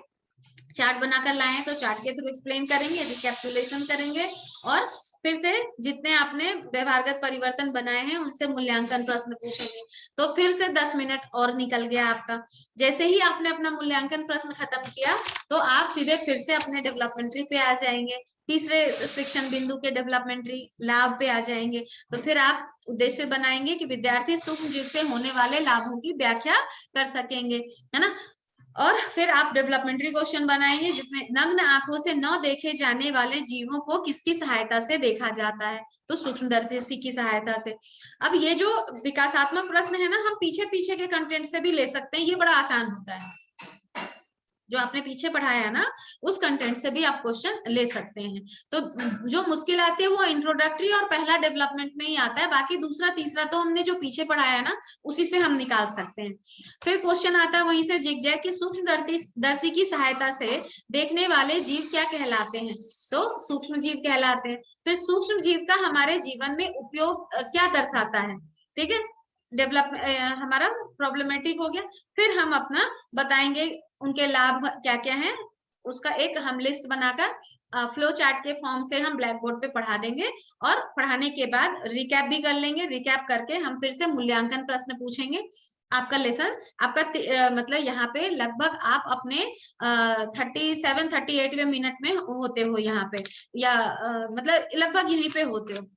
चार्ट बनाकर लाए तो चार्ट के थ्रू एक्सप्लेन करेंगे, रिकैपिटुलेशन करेंगे और फिर से जितने आपने व्यवहारगत परिवर्तन बनाए हैं उनसे मूल्यांकन प्रश्न पूछेंगे। तो फिर से 10 मिनट और निकल गया आपका। जैसे ही आपने अपना मूल्यांकन प्रश्न खत्म किया तो आप सीधे फिर से अपने डेवलपमेंट्री पे आ जाएंगे, तीसरे शिक्षण बिंदु के डेवलपमेंट्री लाभ पे आ जाएंगे। तो फिर आप उद्देश्य बनाएंगे कि विद्यार्थी सूक्ष्म जीव से होने वाले लाभों की व्याख्या कर सकेंगे, है ना। और फिर आप डेवलपमेंट्री क्वेश्चन बनाएंगे जिसमें नग्न आंखों से न देखे जाने वाले जीवों को किसकी सहायता से देखा जाता है, तो सूक्ष्मदर्शी की सहायता से। अब ये जो विकासात्मक प्रश्न है ना, हम पीछे पीछे के कंटेंट से भी ले सकते हैं, ये बड़ा आसान होता है। जो आपने पीछे पढ़ाया है ना उस कंटेंट से भी आप क्वेश्चन ले सकते हैं। तो जो मुश्किल आती है वो इंट्रोडक्टरी और पहला डेवलपमेंट में ही आता है, बाकी दूसरा तीसरा तो हमने जो पीछे पढ़ाया है ना उसी से हम निकाल सकते हैं। फिर क्वेश्चन आता है वहीं से जिगजैग कि सूक्ष्मदर्शी की सहायता से देखने वाले जीव क्या कहलाते हैं, तो सूक्ष्म जीव कहलाते हैं। फिर सूक्ष्म जीव का हमारे जीवन में उपयोग क्या दर्शाता है, ठीक है। डेवलप हमारा प्रॉब्लमेटिक हो गया। फिर हम अपना बताएंगे उनके लाभ क्या क्या हैं, उसका एक हम लिस्ट बनाकर फ्लो चार्ट के फॉर्म से हम ब्लैक बोर्ड पे पढ़ा देंगे और पढ़ाने के बाद रिकैप भी कर लेंगे। रिकैप करके हम फिर से मूल्यांकन प्रश्न पूछेंगे। आपका लेसन आपका मतलब यहाँ पे लगभग आप अपने 37-38वें मिनट में होते हो यहाँ पे, या मतलब लगभग यहीं पे होते हो।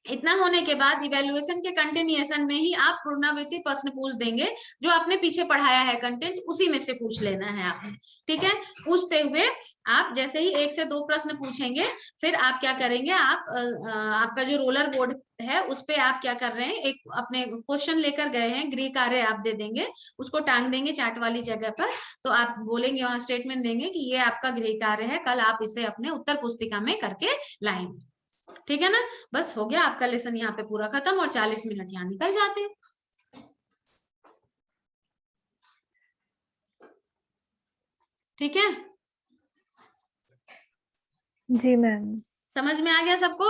इतना होने के बाद इवेल्युएशन के कंटिन्यूएशन में ही आप पुनरावृत्ति प्रश्न पूछ देंगे, जो आपने पीछे पढ़ाया है कंटेंट उसी में से पूछ लेना है आपने, ठीक है। पूछते हुए आप जैसे ही 1 से 2 प्रश्न पूछेंगे फिर आप क्या करेंगे, आप आपका जो रोलर बोर्ड है उस पे आप क्या कर रहे हैं, एक अपने क्वेश्चन लेकर गए हैं, गृह कार्य आप दे देंगे, उसको टांग देंगे चार्ट वाली जगह पर। तो आप बोलेंगे, वहां स्टेटमेंट देंगे कि ये आपका गृह कार्य है, कल आप इसे अपने उत्तर पुस्तिका में करके लाएंगे, ठीक है ना। बस हो गया आपका लेसन यहाँ पे पूरा खत्म और 40 मिनट यहाँ निकल जाते हैं। ठीक है जी मैम। समझ में आ गया सबको?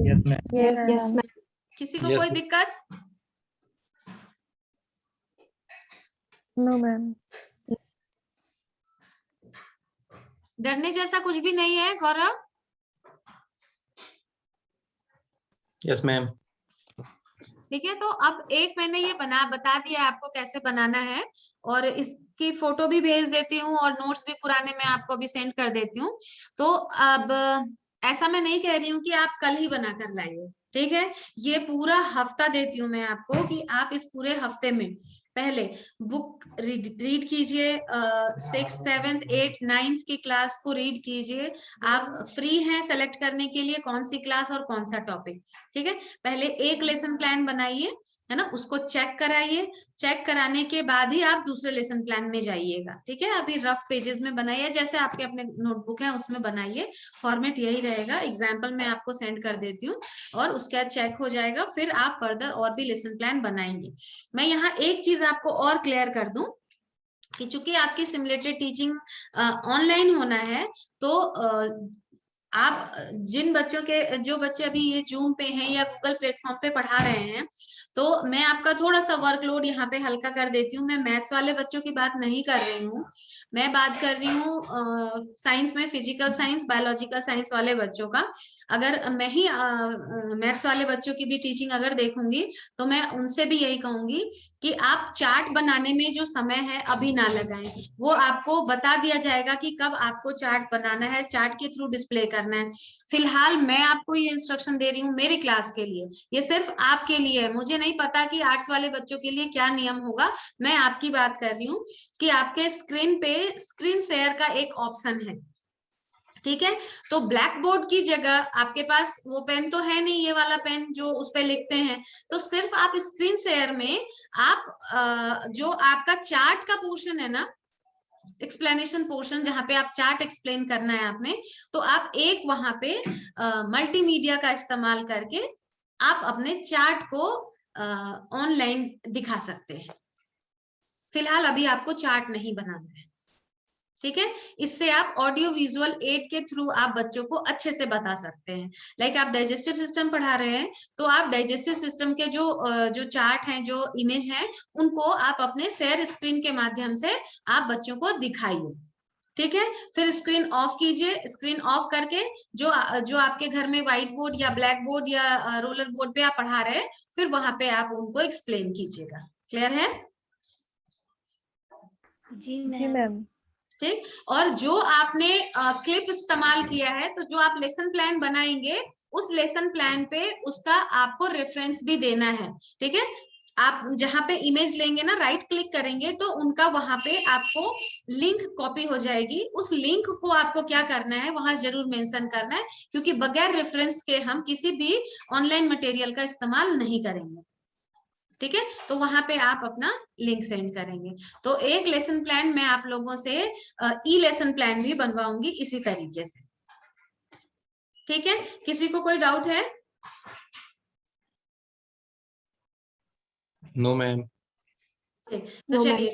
Yes ma'am. Yes ma'am. किसी को Yes, कोई ma'am. दिक्कत? No ma'am. डरने जैसा कुछ भी नहीं है गौरव? Yes ma'am. ठीक है, तो अब एक मैंने ये बता दिया आपको कैसे बनाना है, और इसकी फोटो भी भेज देती हूँ और नोट्स भी पुराने मैं आपको अभी सेंड कर देती हूँ। तो अब ऐसा मैं नहीं कह रही हूँ कि आप कल ही बना कर लाइए, ठीक है। ये पूरा हफ्ता देती हूँ मैं आपको कि आप इस पूरे हफ्ते में पहले बुक रीड कीजिए, 6th 7th 8th 9th की क्लास को रीड कीजिए। आप फ्री हैं सेलेक्ट करने के लिए कौन सी क्लास और कौन सा टॉपिक, ठीक है। पहले एक लेसन प्लान बनाइए, है ना, उसको चेक कराइए। चेक कराने के बाद ही आप दूसरे लेसन प्लान में जाइएगा, ठीक है। अभी रफ पेजेस में बनाइए, जैसे आपके अपने नोटबुक है उसमें बनाइए, फॉर्मेट यही रहेगा। एग्जाम्पल मैं आपको सेंड कर देती हूँ और उसके बाद चेक हो जाएगा, फिर आप फर्दर और भी लेसन प्लान बनाएंगे। मैं यहाँ एक चीज आपको और क्लियर कर दूं कि चूंकि आपकी सिमुलेटेड टीचिंग ऑनलाइन होना है, तो आप जिन बच्चों के जो बच्चे अभी ये जूम पे हैं या गूगल प्लेटफॉर्म पे पढ़ा रहे हैं, तो मैं आपका थोड़ा सा वर्कलोड यहाँ पे हल्का कर देती हूँ। मैं मैथ्स वाले बच्चों की बात नहीं कर रही हूँ, मैं बात कर रही हूँ साइंस में, फिजिकल साइंस, बायोलॉजिकल साइंस वाले बच्चों का। अगर मैं ही मैथ्स वाले बच्चों की भी टीचिंग अगर देखूंगी तो मैं उनसे भी यही कहूंगी कि आप चार्ट बनाने में जो समय है अभी ना लगाएं। वो आपको बता दिया जाएगा कि कब आपको चार्ट बनाना है, चार्ट के थ्रू डिस्प्ले करना है। फिलहाल मैं आपको ये इंस्ट्रक्शन दे रही हूँ मेरी क्लास के लिए, ये सिर्फ आपके लिए है। मुझे नहीं पता कि आर्ट्स वाले बच्चों के लिए क्या नियम होगा, मैं आपकी बात कर रही हूँ कि आपके स्क्रीन पे स्क्रीन शेयर का एक ऑप्शन है, ठीक है। तो ब्लैक बोर्ड की जगह आपके पास वो पेन तो है नहीं, ये वाला पेन जो उस पे लिखते हैं, तो सिर्फ आप स्क्रीन शेयर में आप जो आपका चार्ट का पोर्शन है ना एक्सप्लेनेशन पोर्शन जहाँ पे आप चार्ट एक्सप्लेन करना है आपने, तो आप एक वहां पे मल्टीमीडिया का इस्तेमाल करके आप अपने चार्ट को ऑनलाइन दिखा सकते हैं। फिलहाल अभी आपको चार्ट नहीं बनाना है, ठीक है। इससे आप ऑडियो विजुअल एड के थ्रू आप बच्चों को अच्छे से बता सकते हैं। लाइक आप डाइजेस्टिव सिस्टम पढ़ा रहे हैं, तो आप डाइजेस्टिव सिस्टम के जो चार्ट हैं, जो इमेज हैं, उनको आप अपने शेयर स्क्रीन के माध्यम से आप बच्चों को दिखाइए, ठीक है। फिर स्क्रीन ऑफ कीजिए, स्क्रीन ऑफ करके जो आपके घर में व्हाइट बोर्ड या ब्लैक बोर्ड या रोलर बोर्ड पे आप पढ़ा रहे हैं, फिर वहां पे आप उनको एक्सप्लेन कीजिएगा। क्लियर है? जी जी मैम। मैम। ठीक। और जो आपने क्लिप इस्तेमाल किया है, तो जो आप लेसन प्लान बनाएंगे, उस लेसन प्लान पे उसका आपको रेफरेंस भी देना है, ठीक है। आप जहां पे इमेज लेंगे ना, राइट क्लिक करेंगे तो उनका वहां पे आपको लिंक कॉपी हो जाएगी। उस लिंक को आपको क्या करना है, वहां जरूर मेंशन करना है, क्योंकि बगैर रेफरेंस के हम किसी भी ऑनलाइन मटेरियल का इस्तेमाल नहीं करेंगे, ठीक है। तो वहां पे आप अपना लिंक सेंड करेंगे। तो एक लेसन प्लान मैं आप लोगों से ई लेसन प्लान भी बनवाऊंगी इसी तरीके से, ठीक है। किसी को कोई डाउट है? No ma'am. ठीक, तो चलिए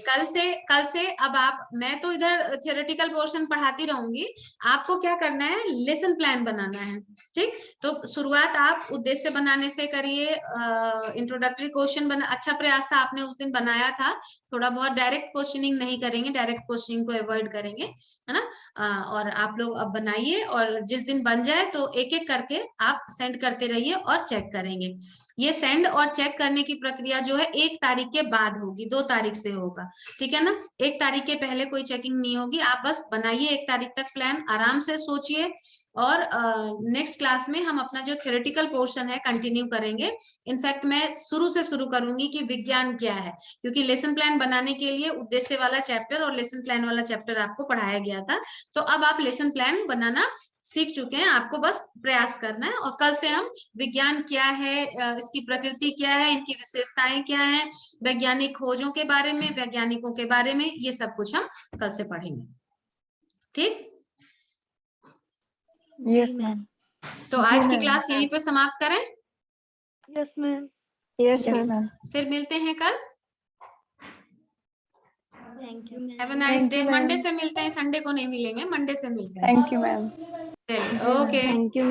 कल से अब मैं तो इधर थियोरेटिकल पोर्शन पढ़ाती रहूंगी, आपको क्या करना है, लेसन प्लान बनाना है, ठीक। तो शुरुआत आप उद्देश्य बनाने से करिए। इंट्रोडक्टरी क्वेश्चन बना, अच्छा प्रयास था, आपने उस दिन बनाया था। थोड़ा बहुत डायरेक्ट क्वेश्चनिंग नहीं करेंगे, डायरेक्ट क्वेश्चनिंग को अवॉइड करेंगे, है ना। और आप लोग अब बनाइए, और जिस दिन बन जाए तो एक एक करके आप सेंड करते रहिए और चेक करेंगे। ये सेंड और चेक करने की प्रक्रिया जो है 1 तारीख के बाद होगी, 2 तारीख से होगा, ठीक है ना। 1 तारीख के पहले कोई चेकिंग नहीं होगी। आप बस बनाइए 1 तारीख तक प्लान, आराम से सोचिए, और नेक्स्ट क्लास में हम अपना जो थ्योरेटिकल पोर्शन है कंटिन्यू करेंगे। इनफैक्ट मैं शुरू से शुरू करूंगी कि विज्ञान क्या है, क्योंकि लेसन प्लान बनाने के लिए उद्देश्य वाला चैप्टर और लेसन प्लान वाला चैप्टर आपको पढ़ाया गया था। तो अब आप लेसन प्लान बनाना सीख चुके हैं, आपको बस प्रयास करना है। और कल से हम विज्ञान क्या है, इसकी प्रकृति क्या है, इनकी विशेषताएं क्या है, वैज्ञानिक खोजों के बारे में, वैज्ञानिकों के बारे में, ये सब कुछ हम कल से पढ़ेंगे, ठीक। Yes ma'am. तो आज की क्लास यहीं पे समाप्त करें। Yes ma'am. Yes yes ma'am. फिर मिलते हैं कल। Thank you have a ma'am. Nice Thank day. you, ma'am. Monday से मिलते हैं, संडे को नहीं मिलेंगे, मंडे से मिलते हैं। Thank you ma'am. Okay. Thank you.